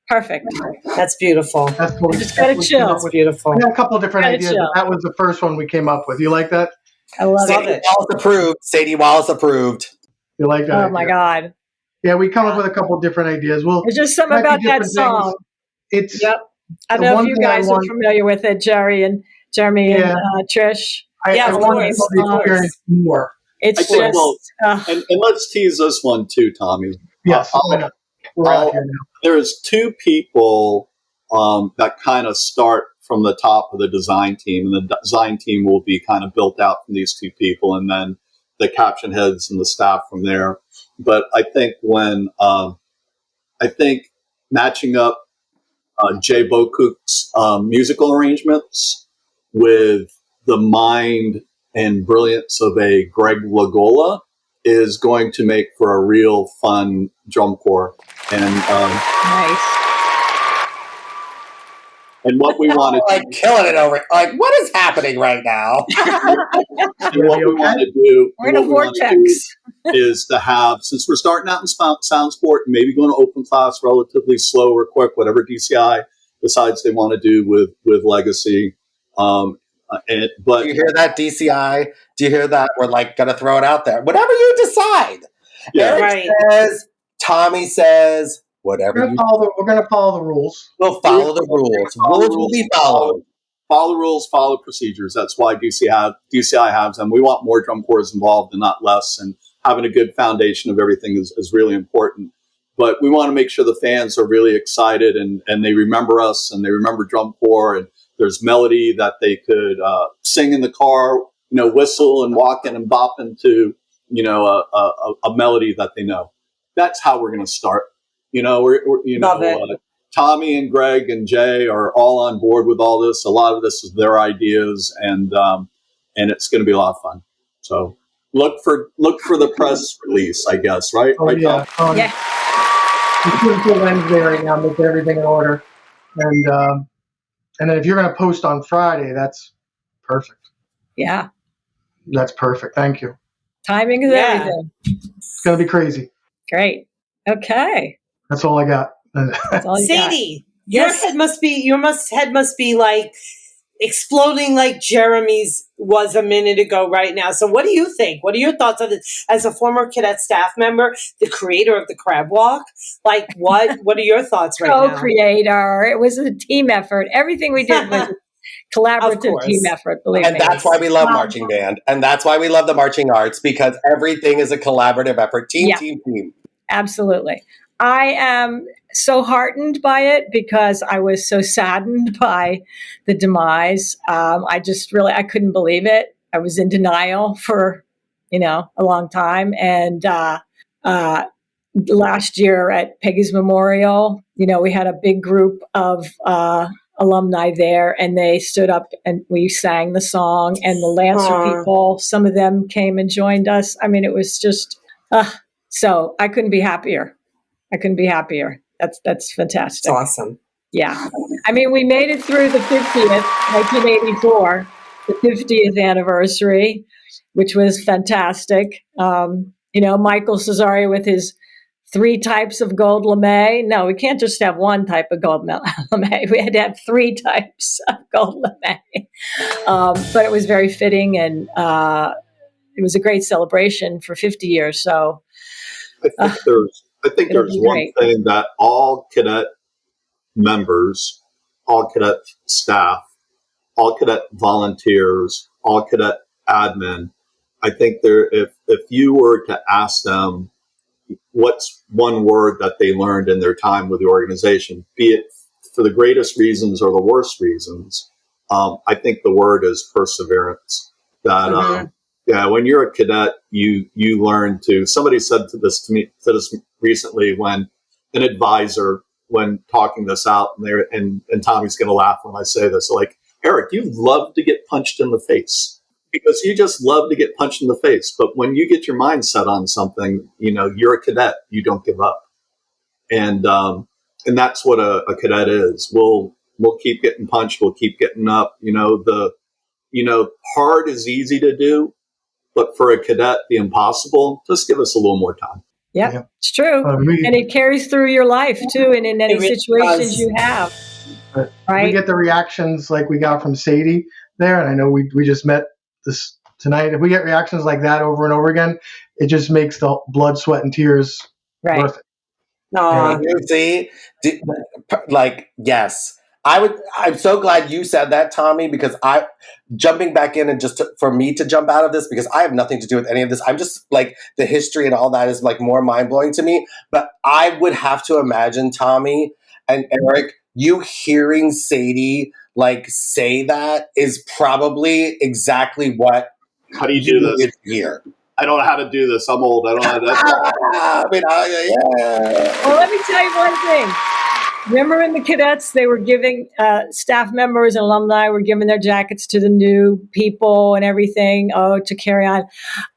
Perfect. That's beautiful. That's what just got to chill. That's beautiful. We had a couple of different ideas, but that was the first one we came up with. You like that? I love it. Sadie Wallace approved. You like that? Oh, my God. Yeah, we come up with a couple of different ideas. Well, there's just something about that song. It's I don't know if you guys are familiar with it, Jeremy and Trish. I want to experience more. It's and let's tease this one too, Tommy. Yes, we're out here now. There's two people that kind of start from the top of the design team, and the design team will be kind of built out from these two people, and then the caption heads and the staff from there. But I think matching up Jay Bocook's musical arrangements with the mind and brilliance of a Greg Lagola is going to make for a real fun drum corps. And nice. And what we want to killing it over. What is happening right now? And what we want to do, we're in a vortex. Is to have, since we're starting out in SoundSport, maybe going to open class relatively slow or quick, whatever DCI decides they want to do with Legacy. But do you hear that, DCI? Do you hear that? We're going to throw it out there. Whatever you decide. Yeah, Eric says, Tommy says, whatever. We're going to follow the rules. We'll follow the rules. Rules will be followed. Follow the rules, follow procedures. That's why DCI has them. We want more drum corps involved and not less. And having a good foundation of everything is really important. But we want to make sure the fans are really excited and they remember us and they remember drum corps. And there's melody that they could sing in the car, whistle and walking and bopping to, a melody that they know. That's how we're going to start. Tommy and Greg and Jay are all on board with all this. A lot of this is their ideas, and it's going to be a lot of fun. So look for the press release, I guess, right? Oh, right, yeah. Tom? It's until Wednesday right now, make everything in order, and then if you're going to post on Friday, that's perfect. Yeah, that's perfect. Thank you. Timing is everything. It's going to be crazy. Great. Okay. That's all I got. Sadie, your head must be like exploding like Jeremy's was a minute ago right now. So what do you think? What are your thoughts on this as a former cadet staff member, the creator of the crab walk? Like what are your thoughts right now? Co-creator. It was a team effort. Everything we did was a collaborative team effort, believe me. And that's why we love marching band. And that's why we love the marching arts, because everything is a collaborative effort. Team. Absolutely. I am so heartened by it because I was so saddened by the demise. I couldn't believe it. I was in denial for, a long time. And last year at Peggy's Memorial, we had a big group of alumni there, and they stood up and we sang the song, and the Lancer people, some of them came and joined us. I mean, it was just, so I couldn't be happier. That's fantastic. It's awesome. Yeah. I mean, we made it through the 50th, 1984, the 50th anniversary, which was fantastic. Michael Cesario with his 3 types of gold lame. No, we can't just have 1 type of gold lame. We had to have 3 types of gold lame. But it was very fitting, and it was a great celebration for 50 years. So I think there's one thing that all cadet members, all cadet staff, all cadet volunteers, all cadet admin, I think if you were to ask them, what's one word that they learned in their time with the organization, be it for the greatest reasons or the worst reasons. I think the word is perseverance. That when you're a cadet, you learn to. Somebody said this to me recently when an advisor, when talking this out, and Tommy's going to laugh when I say this, like, Eric, you love to get punched in the face because you just love to get punched in the face. But when you get your mind set on something, you're a cadet. You don't give up, and that's what a cadet is. We'll keep getting punched. We'll keep getting up. Hard is easy to do, but for a cadet, the impossible, just give us a little more time. Yeah, it's true. And it carries through your life too, and in any situations you have. Right? We get the reactions like we got from Sadie there, and I know we just met this tonight. If we get reactions like that over and over again, it just makes the blood, sweat, and tears worth it. No, you see, yes. I'm so glad you said that, Tommy, because jumping back in and for me to jump out of this, because I have nothing to do with any of this. I'm just like, the history and all that is like more mind blowing to me. But I would have to imagine, Tommy and Eric, you hearing Sadie say that is probably exactly what. How do you do this here? I don't know how to do this. I'm old. I don't know how to. Well, let me tell you one thing. Remember in the cadets, they were giving staff members and alumni were giving their jackets to the new people and everything, to carry on.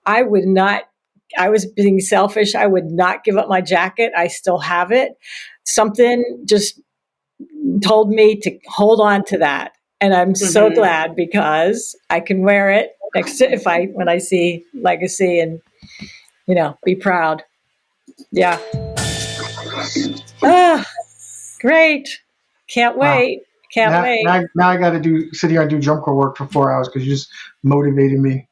I was being selfish. I would not give up my jacket. I still have it. Something just told me to hold on to that. And I'm so glad because I can wear it when I see Legacy and, be proud. Yeah. Great. Can't wait. Can't wait. Now I got to sit here and do jump core work for 4 hours because you just motivated me.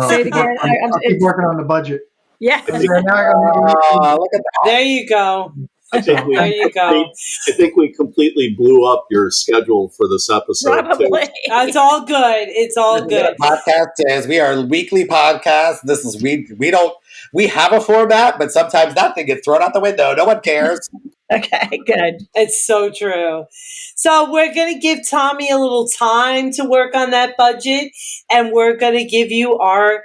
Say it again. I'll keep working on the budget. Yeah. Look at that. There you go. I think there you go. I think we completely blew up your schedule for this episode. Probably. Too. It's all good. It's all good. Podcast is we are a weekly podcast. This is we have a format, but sometimes that thing gets thrown out the window. No one cares. Okay, good. It's so true. So we're going to give Tommy a little time to work on that budget, and we're going to give you our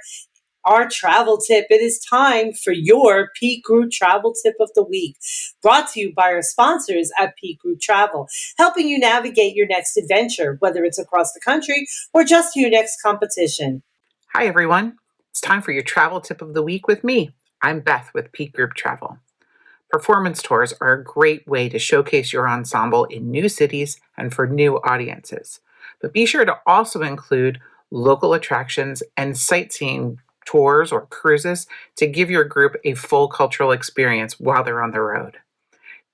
travel tip. It is time for your Peak Group Travel Tip of the Week, brought to you by our sponsors at Peak Group Travel, helping you navigate your next adventure, whether it's across the country or just your next competition. Hi, everyone. It's time for your travel tip of the week with me. I'm Beth with Peak Group Travel. Performance tours are a great way to showcase your ensemble in new cities and for new audiences. But be sure to also include local attractions and sightseeing tours or cruises to give your group a full cultural experience while they're on the road.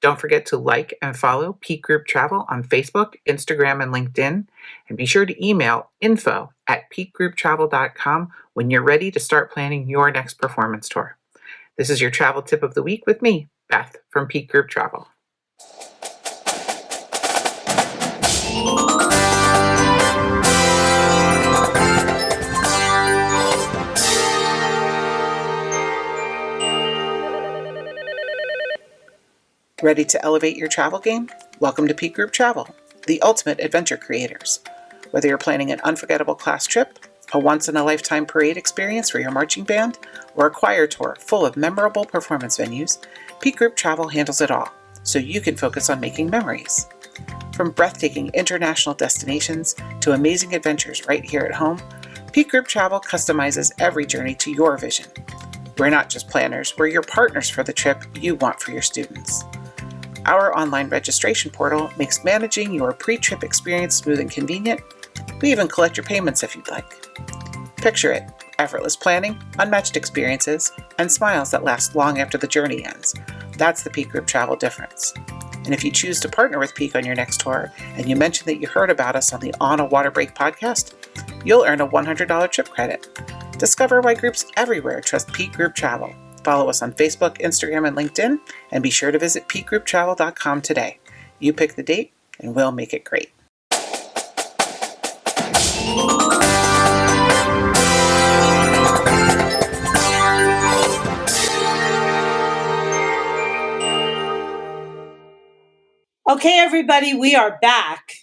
Don't forget to like and follow Peak Group Travel on Facebook, Instagram, and LinkedIn. And be sure to email info@peakgrouptravel.com when you're ready to start planning your next performance tour. This is your travel tip of the week with me, Beth, from Peak Group Travel. Ready to elevate your travel game? Welcome to Peak Group Travel, the ultimate adventure creators. Whether you're planning an unforgettable class trip, a once-in-a-lifetime parade experience for your marching band, or a choir tour full of memorable performance venues, Peak Group Travel handles it all, so you can focus on making memories. From breathtaking international destinations to amazing adventures right here at home, Peak Group Travel customizes every journey to your vision. We're not just planners, we're your partners for the trip you want for your students. Our online registration portal makes managing your pre-trip experience smooth and convenient. We even collect your payments if you'd like. Picture it, effortless planning, unmatched experiences, and smiles that last long after the journey ends. That's the Peak Group Travel difference. And if you choose to partner with Peak on your next tour, and you mention that you heard about us on the On a Water Break podcast, you'll earn a $100 trip credit. Discover why groups everywhere trust Peak Group Travel. Follow us on Facebook, Instagram, and LinkedIn, and be sure to visit peakgrouptravel.com today. You pick the date, and we'll make it great. Okay, everybody, we are back,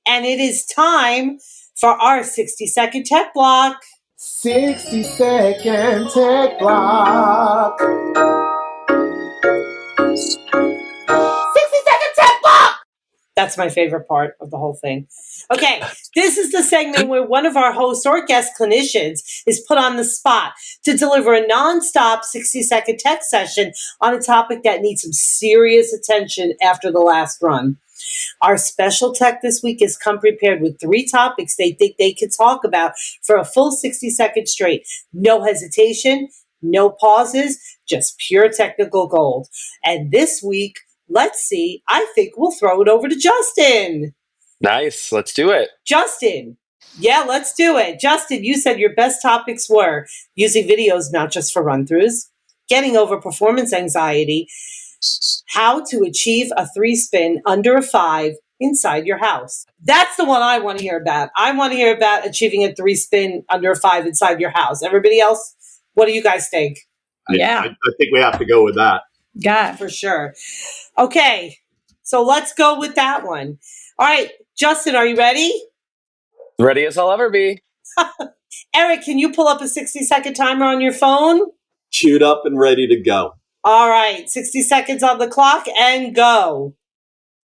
and it is time for our 60-second tech block. 60-second tech block. 60-second tech block! That's my favorite part of the whole thing. Okay, this is the segment where one of our hosts or guest clinicians is put on the spot to deliver a nonstop 60-second tech session on a topic that needs some serious attention after the last run. Our special tech this week has come prepared with 3 topics they think they can talk about for a full 60 seconds straight. No hesitation, no pauses, just pure technical gold. And this week, let's see, I think we'll throw it over to Justin. Nice. Let's do it. Justin. Yeah, let's do it. Justin, you said your best topics were using videos not just for run-throughs, getting over performance anxiety, how to achieve a 3-spin under a 5 inside your house. That's the one I want to hear about. I want to hear about achieving a 3-spin under a 5 inside your house. Everybody else, what do you guys think? Yeah. I think we have to go with that. Yeah. For sure. Okay, so let's go with that one. All right, Justin, are you ready? Ready as I'll ever be. Eric, can you pull up a 60-second timer on your phone? Queued up and ready to go. All right, 60 seconds on the clock and go.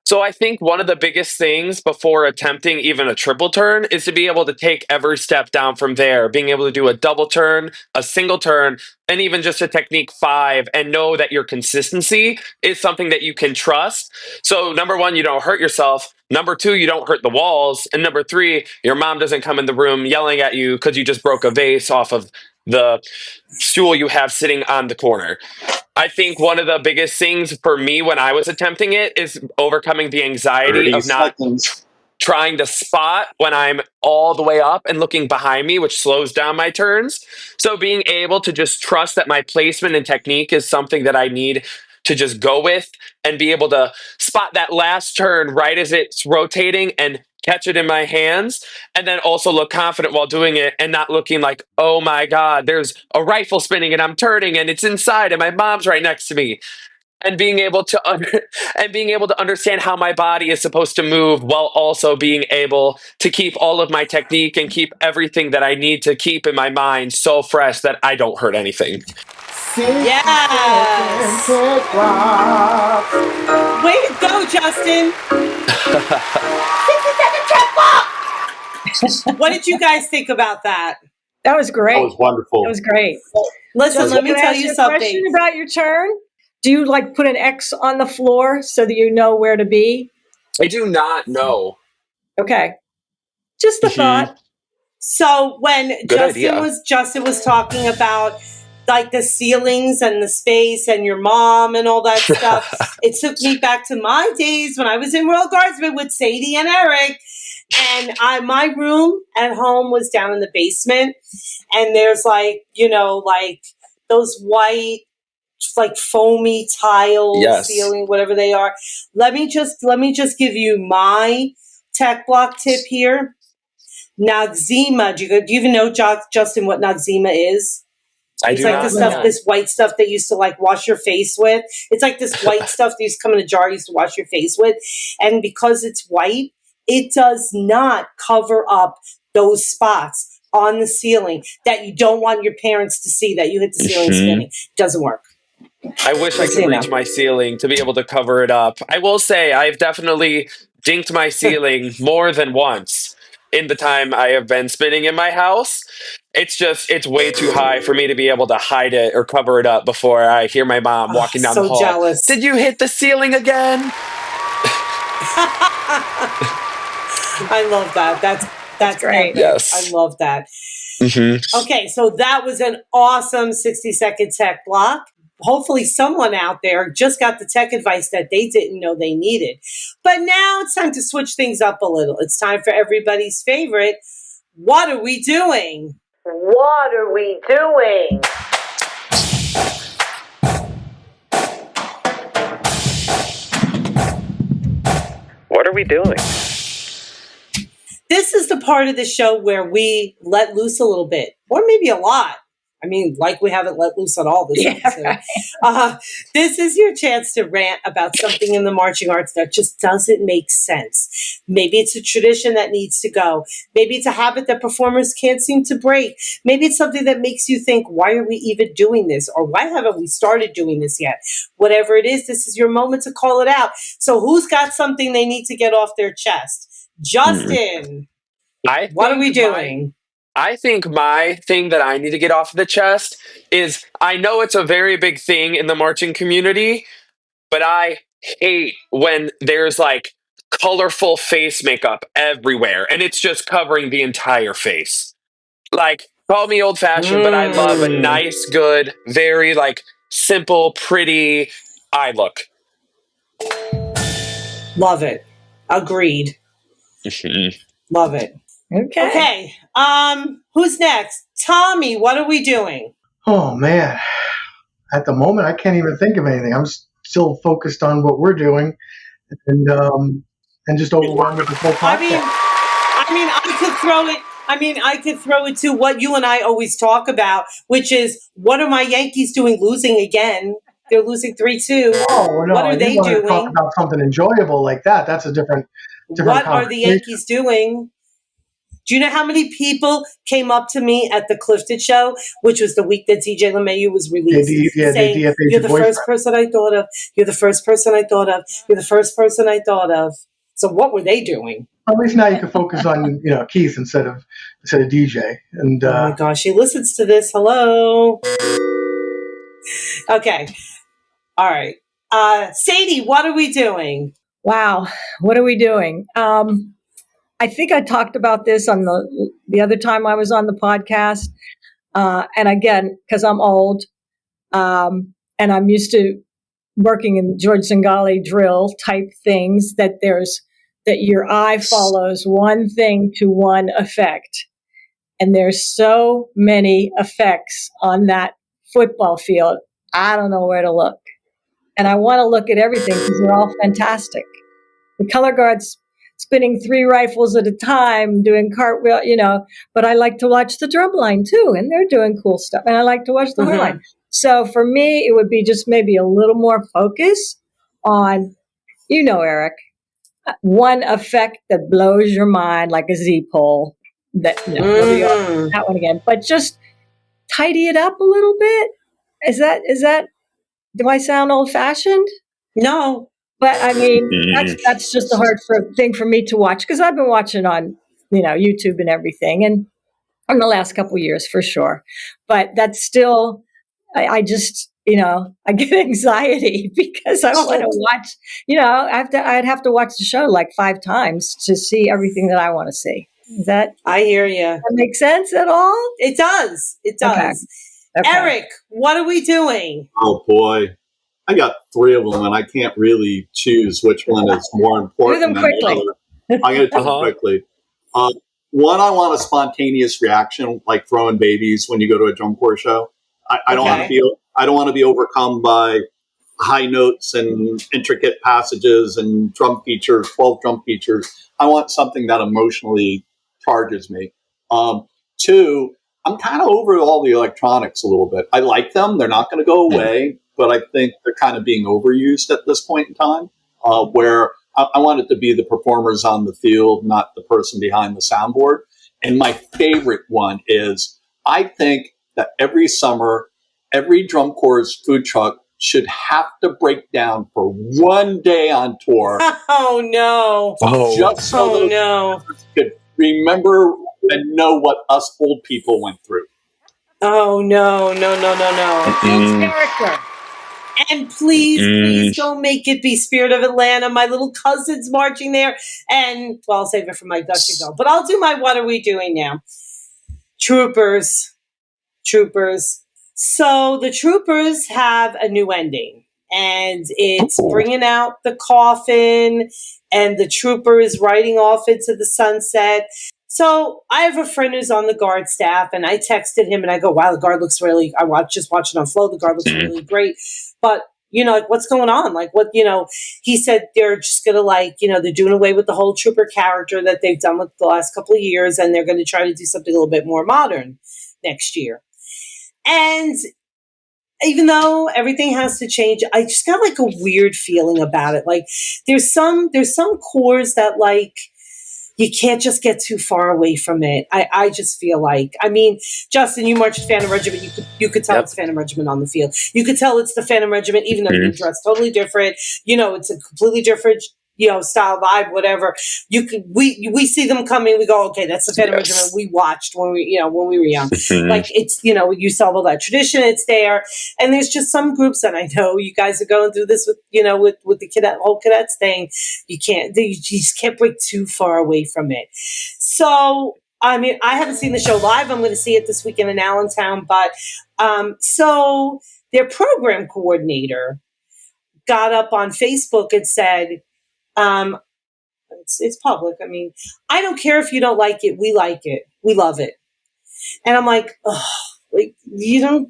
So I think one of the biggest things before attempting even a triple turn is to be able to take every step down from there, being able to do a double turn, a single turn, and even just a technique 5, and know that your consistency is something that you can trust. So number 1, you don't hurt yourself. Number 2, you don't hurt the walls. And number 3, your mom doesn't come in the room yelling at you because you just broke a vase off of the stool you have sitting on the corner. I think one of the biggest things for me when I was attempting it is overcoming the anxiety of not trying to spot when I'm all the way up and looking behind me, which slows down my turns. So being able to just trust that my placement and technique is something that I need to just go with and be able to spot that last turn right as it's rotating and catch it in my hands, and then also look confident while doing it and not looking like, oh my God, there's a rifle spinning and I'm turning and it's inside and my mom's right next to me. And being able to understand how my body is supposed to move while also being able to keep all of my technique and keep everything that I need to keep in my mind so fresh that I don't hurt anything. Yes! Way to go, Justin! 60-second tech block! What did you guys think about that? That was great. That was wonderful. That was great. Listen, let me tell you something. Question about your turn. Do you like put an X on the floor so that you know where to be? I do not know. Okay. Just a thought. So when Good Justin was talking about like the ceilings and the space and your mom and all that stuff, it took me back to my days when I was in Royal Guardsmen with Sadie and Eric. And my room at home was down in the basement. And there's like those white, like foamy tile ceiling, whatever they are. Let me just give you my tech block tip here. Noxzema. Do you even know, Justin, what Noxzema is? It's like this white stuff they used to like wash your face with. It's like this white stuff that used to come in a jar you used to wash your face with. And because it's white, it does not cover up those spots on the ceiling that you don't want your parents to see that you hit the ceiling spinning. It doesn't work. I wish I could reach my ceiling to be able to cover it up. I will say I've definitely dinked my ceiling more than once in the time I have been spinning in my house. It's way too high for me to be able to hide it or cover it up before I hear my mom walking down the hall. Jealous. Did you hit the ceiling again? I love that. That's great. Yes. I love that. Mm-hmm. Okay, so that was an awesome 60-second tech block. Hopefully someone out there just got the tech advice that they didn't know they needed. But now it's time to switch things up a little. It's time for everybody's favorite, what are we doing? What are we doing? What are we doing? This is the part of the show where we let loose a little bit, or maybe a lot, I mean, like we haven't let loose on all this episode. Right. This is your chance to rant about something in the marching arts that just doesn't make sense. Maybe it's a tradition that needs to go. Maybe it's a habit that performers can't seem to break. Maybe it's something that makes you think, why are we even doing this? Or why haven't we started doing this yet? Whatever it is, this is your moment to call it out. So who's got something they need to get off their chest? Justin, what are we doing? I think my thing that I need to get off the chest is, I know it's a very big thing in the marching community, but I hate when there's like colorful face makeup everywhere and it's just covering the entire face. Like, call me old fashioned, but I love a nice, good, very like simple, pretty eye look. Love it. Agreed. Love it. Okay. Who's next? Tommy, what are we doing? Oh, man. At the moment, I can't even think of anything. I'm still focused on what we're doing and just overwhelmed with the whole podcast. I could throw it to what you and I always talk about, which is, what are my Yankees doing losing again? They're losing 3-2. Oh, no. What are they doing? Talk about something enjoyable like that. That's a different What are the Yankees doing? Do you know how many people came up to me at the Clifton show, which was the week that DJ LeMahieu was released, saying, you're the first person I thought of. You're the first person I thought of. You're the first person I thought of. So what were they doing? At least now you can focus on Keith instead of DJ. And oh my gosh, he listens to this. Hello. Okay. All right. Sadie, what are we doing? Wow. What are we doing? I think I talked about this on the other time I was on the podcast. And again, because I'm old, and I'm used to working in George Zingali drill type things, that your eye follows one thing to one effect. And there's so many effects on that football field. I don't know where to look. And I want to look at everything because they're all fantastic. The color guards spinning 3 rifles at a time, doing cartwheel, but I like to watch the drum line too, and they're doing cool stuff. And I like to watch the horn line. So for me, it would be just maybe a little more focus on, Eric, one effect that blows your mind, like a Z-pole. That one again. But just tidy it up a little bit. Is that? Do I sound old-fashioned? No. But I mean, that's just a hard thing for me to watch, because I've been watching on, YouTube and everything, and in the last couple of years for sure. But that's still, I just, I get anxiety because I want to watch. I'd have to watch the show like 5 times to see everything that I want to see. Is that? I hear you. That make sense at all? It does. It does. Okay. Eric, what are we doing? Oh boy. I got 3 of them, and I can't really choose which one is more important. Do them quickly. I'm going to do them quickly. One, I want a spontaneous reaction, like throwing babies when you go to a drum corps show. I don't want to be overcome by high notes and intricate passages and drum features, 12 drum features. I want something that emotionally charges me. 2, I'm kind of over all the electronics a little bit. I like them; they're not going to go away. But I think they're kind of being overused at this point in time, where I want it to be the performers on the field, not the person behind the soundboard. And my favorite one is, I think that every summer, every drum corps food truck should have to break down for one day on tour. Oh, no. Just so those could remember and know what us old people went through. Oh, no. It's character. And please don't make it be Spirit of Atlanta. My little cousin's marching there. And, well, I'll save it for my Dutch ago. But I'll do my what are we doing now? Troopers. So the Troopers have a new ending. And it's bringing out the coffin. And the trooper is riding off into the sunset. So I have a friend who's on the guard staff, and I texted him, and I go, wow, the guard looks really, just watching on Flow, the guard looks really great. But, like, what's going on? Like, what, he said they're just going to, they're doing away with the whole trooper character that they've done with the last couple of years, and they're going to try to do something a little bit more modern next year. And even though everything has to change, I just got like a weird feeling about it. Like there's some corps that like you can't just get too far away from it. I just feel like, I mean, Justin, you marched Phantom Regiment. You could tell it's Phantom Regiment on the field. You could tell it's the Phantom Regiment, even though you're dressed totally different. It's a completely different, style, vibe, whatever. We see them coming. We go, okay, that's the Phantom Regiment we watched when we were young. Like it's, you saw all that tradition. It's there. And there's just some groups that I know you guys are going through this with, with the whole cadets thing. You just can't break too far away from it. So, I mean, I haven't seen the show live. I'm going to see it this weekend in Allentown. But so their program coordinator got up on Facebook and said, it's public. I mean, I don't care if you don't like it. We like it. We love it. And I'm like, like you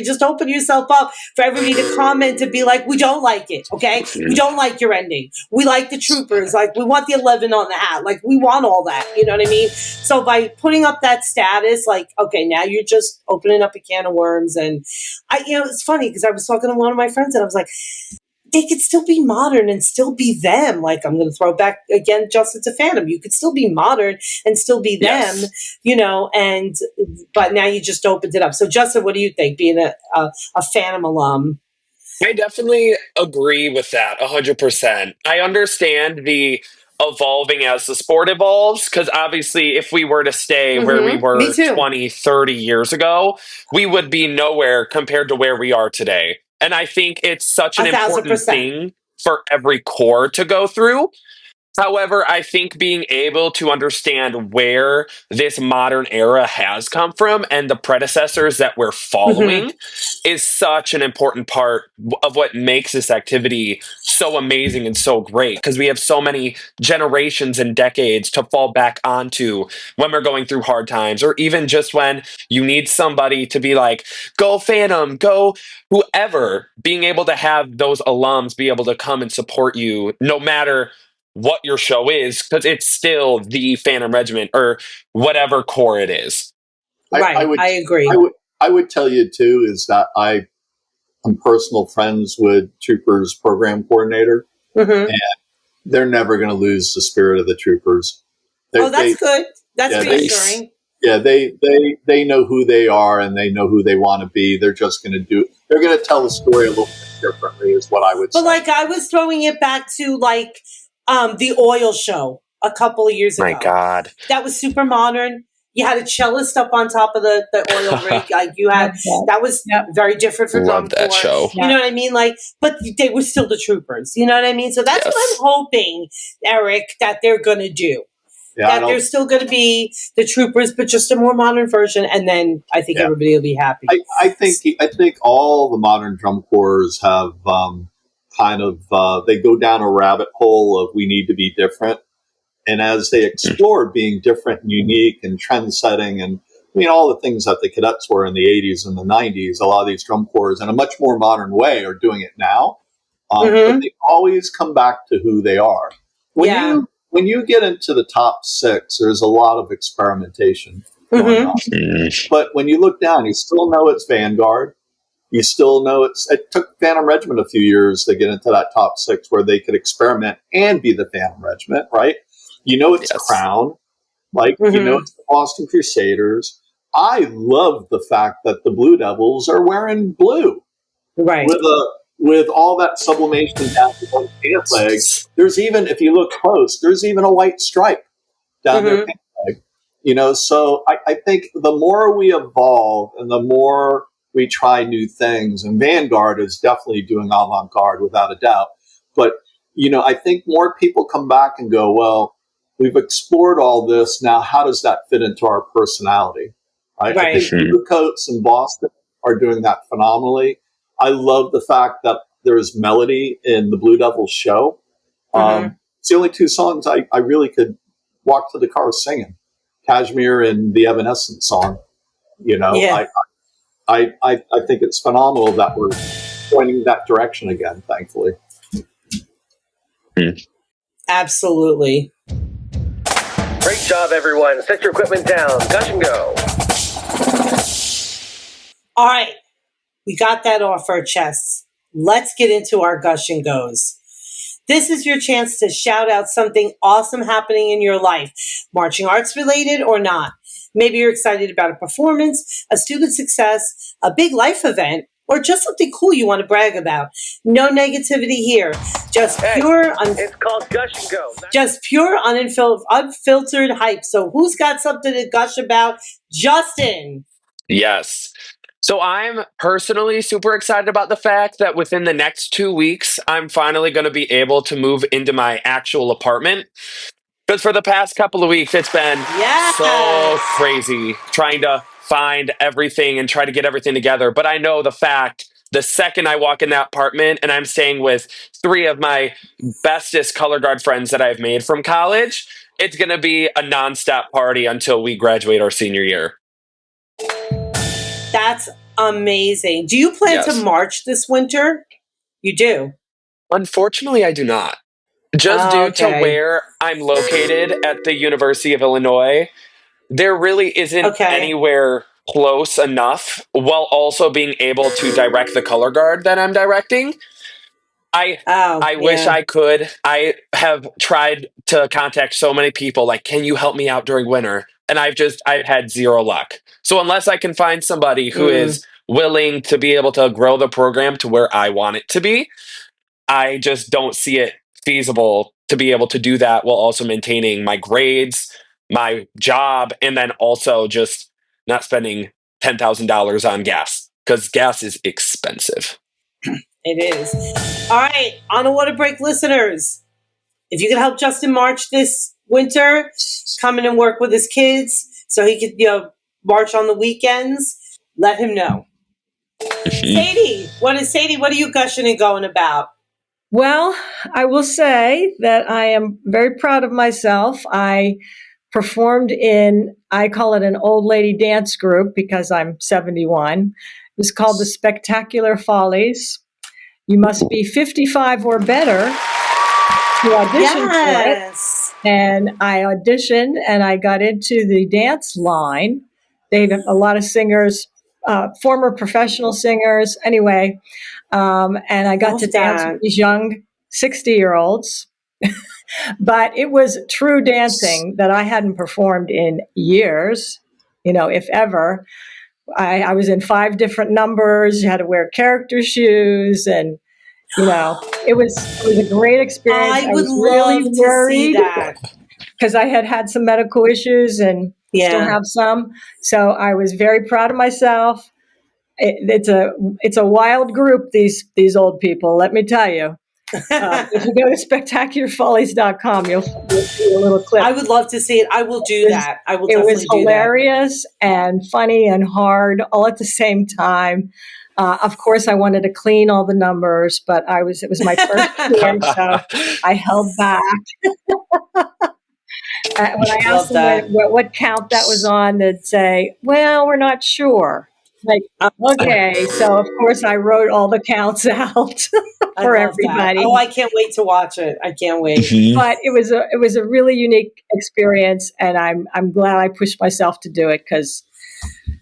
just open yourself up for everybody to comment and be like, we don't like it. Okay. We don't like your ending. We like the troopers. Like we want the 11 on the hat. Like we want all that. You know what I mean? So by putting up that status, like, okay, now you're just opening up a can of worms. And it's funny because I was talking to one of my friends and I was like, they could still be modern and still be them. Like, I'm going to throw back again, Justin to Phantom. You could still be modern and still be them, but now you just opened it up. So, Justin, what do you think, being a Phantom alum? I definitely agree with that 100%. I understand the evolving as the sport evolves, because obviously if we were to stay where we were 20, 30 years ago, we would be nowhere compared to where we are today. And I think it's such an important thing for every corps to go through. However, I think being able to understand where this modern era has come from and the predecessors that we're following is such an important part of what makes this activity so amazing and so great, because we have so many generations and decades to fall back onto when we're going through hard times, or even just when you need somebody to be like, go Phantom, go whoever. Being able to have those alums be able to come and support you no matter what your show is, because it's still the Phantom Regiment or whatever corps it is. I agree. I would tell you too is that I am personal friends with Troopers program coordinator, and they're never going to lose the spirit of the Troopers. That's good. That's reassuring. They know who they are and they know who they want to be. They're just going to they're going to tell the story a little bit differently, is what I would say. But like, I was throwing it back to like the oil show a couple of years ago. My God. That was super modern. You had a cellist up on top of the oil rig. Like you had, that was very different for drum Love that corps. show. You know what I mean? Like, but they were still the troopers. You know what I mean? So that's what I'm hoping, Eric, that they're going to do. That they're still going to be the troopers, but just a more modern version. And then I think everybody will be happy. I think all the modern drum corps have they go down a rabbit hole of we need to be different. And as they explore being different and unique and trend setting and all the things that the cadets were in the 80s and the 90s, a lot of these drum corps in a much more modern way are doing it now. But they always come back to who they are. When you get into the top 6, there's a lot of experimentation going on. But when you look down, you still know it's Vanguard. You still know it took Phantom Regiment a few years to get into that top 6 where they could experiment and be the Phantom Regiment, right? It's Crown, it's the Boston Crusaders. I love the fact that the Blue Devils are wearing blue, right? With all that sublimation down the one pant leg. There's even, if you look close, there's even a white stripe down their pant leg. So I think the more we evolve and the more we try new things, and Vanguard is definitely doing avant-garde without a doubt. But, I think more people come back and go, well, we've explored all this. Now, how does that fit into our personality? Right? I think Blue Coats in Boston are doing that phenomenally. I love the fact that there's melody in the Blue Devils show. It's the only 2 songs I really could walk to the car singing. Kashmir and the Evanescence song. I think it's phenomenal that we're pointing that direction again, thankfully. Absolutely. Great job, everyone. Set your equipment down. Touch and go. All right. We got that off our chests. Let's get into our gush and goes. This is your chance to shout out something awesome happening in your life, marching arts related or not. Maybe you're excited about a performance, a student success, a big life event, or just something cool you want to brag about. No negativity here. Just pure, it's called Gush and Go. just pure, unfiltered hype. So who's got something to gush about? Justin. Yes. So I'm personally super excited about the fact that within the next 2 weeks, I'm finally going to be able to move into my actual apartment. Because for the past couple of weeks, it's been so crazy trying to find everything and try to get everything together. But I know the second I walk in that apartment and I'm staying with 3 of my bestest color guard friends that I've made from college, it's going to be a nonstop party until we graduate our senior year. That's amazing. Do you plan to march this winter? You do? Unfortunately, I do not. Just due to where I'm located at the University of Illinois, there really isn't anywhere close enough while also being able to direct the color guard that I'm directing. I wish I could. I have tried to contact so many people, like, can you help me out during winter? And I've had zero luck. So unless I can find somebody who is willing to be able to grow the program to where I want it to be, I just don't see it feasible to be able to do that while also maintaining my grades, my job, and then also just not spending $10,000 on gas, because gas is expensive. It is. All right, on a water break, listeners. If you could help Justin march this winter, come in and work with his kids so he could, march on the weekends, let him know. Sadie, what are you gushing and going about? Well, I will say that I am very proud of myself. I performed I call it an old lady dance group because I'm 71. It was called the Spectacular Follies. You must be 55 or better to audition for it. And I auditioned and I got into the dance line. They have a lot of singers, former professional singers. Anyway, and I got to dance with these young 60-year-olds. But it was true dancing that I hadn't performed in years, if ever. I was in 5 different numbers. You had to wear character shoes, and it was a great experience. I would love to see that because I had some medical issues and still have some. So I was very proud of myself. It's a wild group, these old people, let me tell you. If you go to spectacularfollies.com, you'll see a little clip. I would love to see it. I will do that. I will It definitely was do hilarious and funny and hard all at the same time. Of course, I wanted to clean all the numbers, but it was my first year, so I held back. When I asked them what count that was on, they'd say, well, we're not sure. Like, okay. So, of course, I wrote all the counts out for everybody. That. Oh, I can't wait to watch it. I can't wait. But it was a really unique experience, and I'm glad I pushed myself to do it because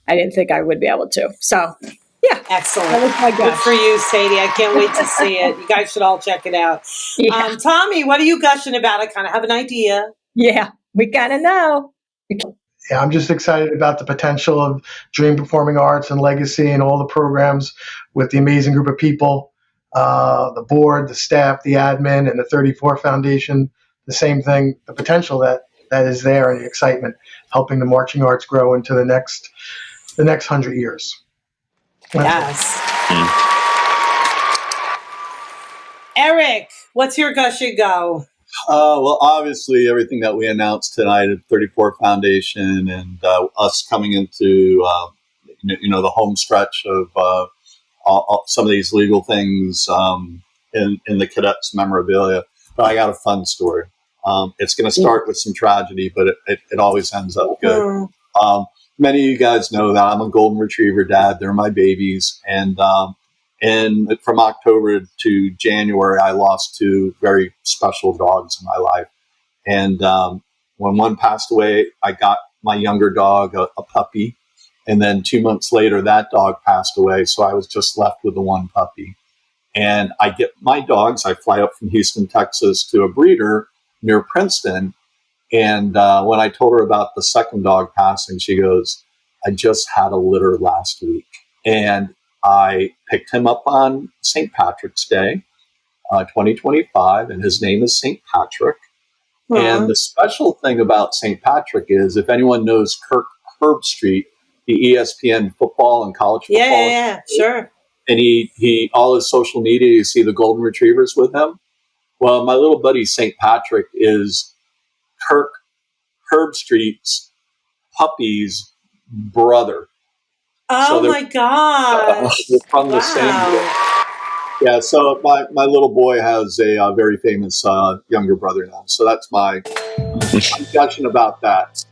I didn't think I would be able to. So, yeah. Excellent. Good for you, Sadie. I can't wait to see it. You guys should all check it out. Yeah. Tommy, what are you gushing about? I kind of have an idea. Yeah, we kind of know. Yeah, I'm just excited about the potential of Dream Performing Arts and Legacy and all the programs with the amazing group of people, the board, the staff, the admin, and the 34 Foundation. The same thing, the potential that is there and the excitement, helping the marching arts grow into the next 100 years. Yes. Eric, what's your gush and go? Well, obviously, everything that we announced tonight at 34 Foundation and us coming into, the home stretch of some of these legal things in the Cadets memorabilia. But I got a fun story. It's going to start with some tragedy, but it always ends up good. Many of you guys know that I'm a golden retriever dad. They're my babies. And from October to January, I lost 2 very special dogs in my life. And when one passed away, I got my younger dog, a puppy. And then 2 months later, that dog passed away. So I was just left with the one puppy. And I get my dogs. I fly up from Houston, Texas to a breeder near Princeton. And when I told her about the second dog passing, she goes, I just had a litter last week. And I picked him up on St. Patrick's Day, 2025, and his name is St. Patrick. Aww. And the special thing about St. Patrick is, if anyone knows Kirk Herbstreit, the ESPN football and college football. Yeah, sure. And he all his social media, you see the golden retrievers with him. Well, my little buddy St. Patrick is Kirk Herbstreit's puppy's brother. Oh, so my gosh. They're from the same group. Yeah, so my little boy has a very famous younger brother now. So that's my discussion about that.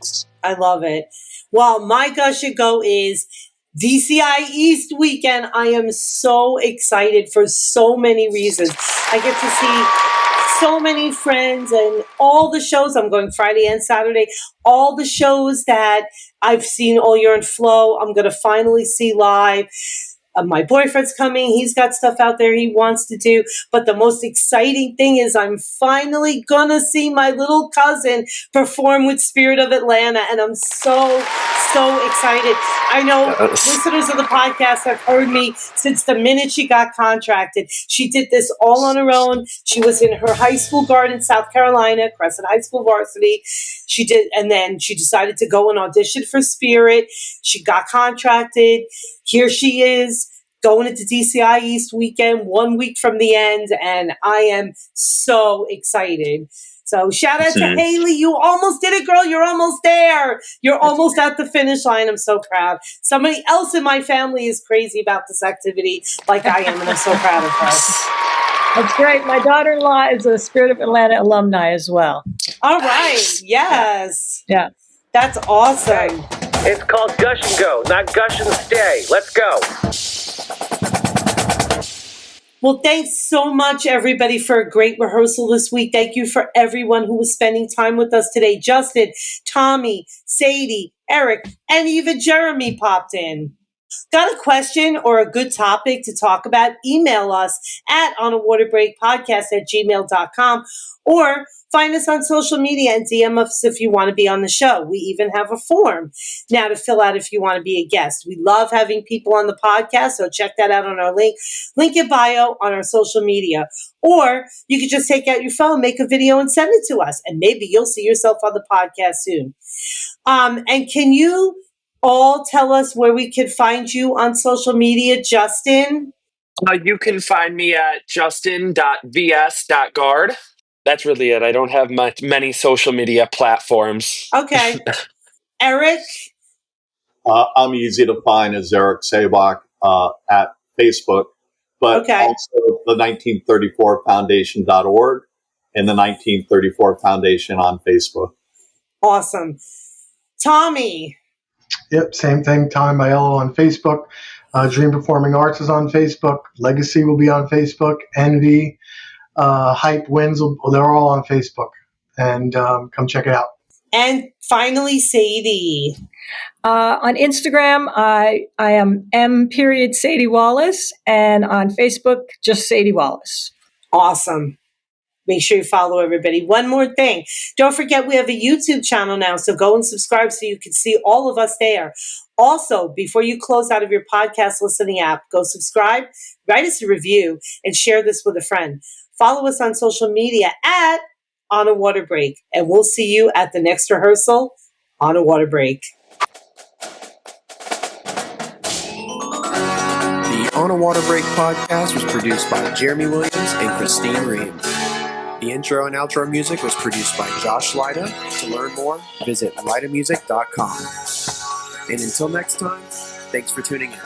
I love it. Well, my gush and go is DCI East weekend. I am so excited for so many reasons. I get to see so many friends and all the shows. I'm going Friday and Saturday. All the shows that I've seen all year in Flow, I'm going to finally see live. My boyfriend's coming. He's got stuff out there he wants to do. But the most exciting thing is I'm finally going to see my little cousin perform with Spirit of Atlanta. And I'm so excited. I know listeners of the podcast have heard me since the minute she got contracted. She did this all on her own. She was in her high school guard in South Carolina, Crescent High School varsity. She did, and then she decided to go and audition for Spirit. She got contracted. Here she is going into DCI East weekend, 1 week from the end, and I am so excited. So shout out to Haley. You almost did it, girl. You're almost there. You're almost at the finish line. I'm so proud. Somebody else in my family is crazy about this activity like I am, and I'm so proud of her. That's great. My daughter-in-law is a Spirit of Atlanta alumni as well. All right. Yes. Yeah. That's awesome. It's called Gush and Go, not Gush and Stay. Let's go. Well, thanks so much, everybody, for a great rehearsal this week. Thank you for everyone who was spending time with us today. Justin, Tommy, Sadie, Eric, and even Jeremy popped in. Got a question or a good topic to talk about? Email us at onawaterbreakpodcast@gmail.com or find us on social media and DM us if you want to be on the show. We even have a form now to fill out if you want to be a guest. We love having people on the podcast, so check that out on our link in bio on our social media. Or you could just take out your phone, make a video, and send it to us, and maybe you'll see yourself on the podcast soon. And can you all tell us where we can find you on social media, Justin? You can find me at justin.vs.guard. That's really it. I don't have many social media platforms. Okay. Eric? I'm easy to find as Eric Sabach at Facebook, but also the 1934foundation.org and the 1934 Foundation on Facebook. Awesome. Tommy? Yep, same thing. Tommy Maiello on Facebook. Dream Performing Arts is on Facebook. Legacy will be on Facebook. Envy, Hype Wins, they're all on Facebook. And come check it out. And finally, Sadie. On Instagram, I am M.Sadie Wallace. And on Facebook, just Sadie Wallace. Awesome. Make sure you follow everybody. One more thing. Don't forget we have a YouTube channel now, so go and subscribe so you can see all of us there. Also, before you close out of your podcast listening app, go subscribe, write us a review, and share this with a friend. Follow us on social media at On a Water Break, and we'll see you at the next rehearsal on a water break. The On a Water Break podcast was produced by Jeremy Williams and Christine Reams. The intro and outro music was produced by Josh Lyda. To learn more, visit lydamusic.com. And until next time, thanks for tuning in.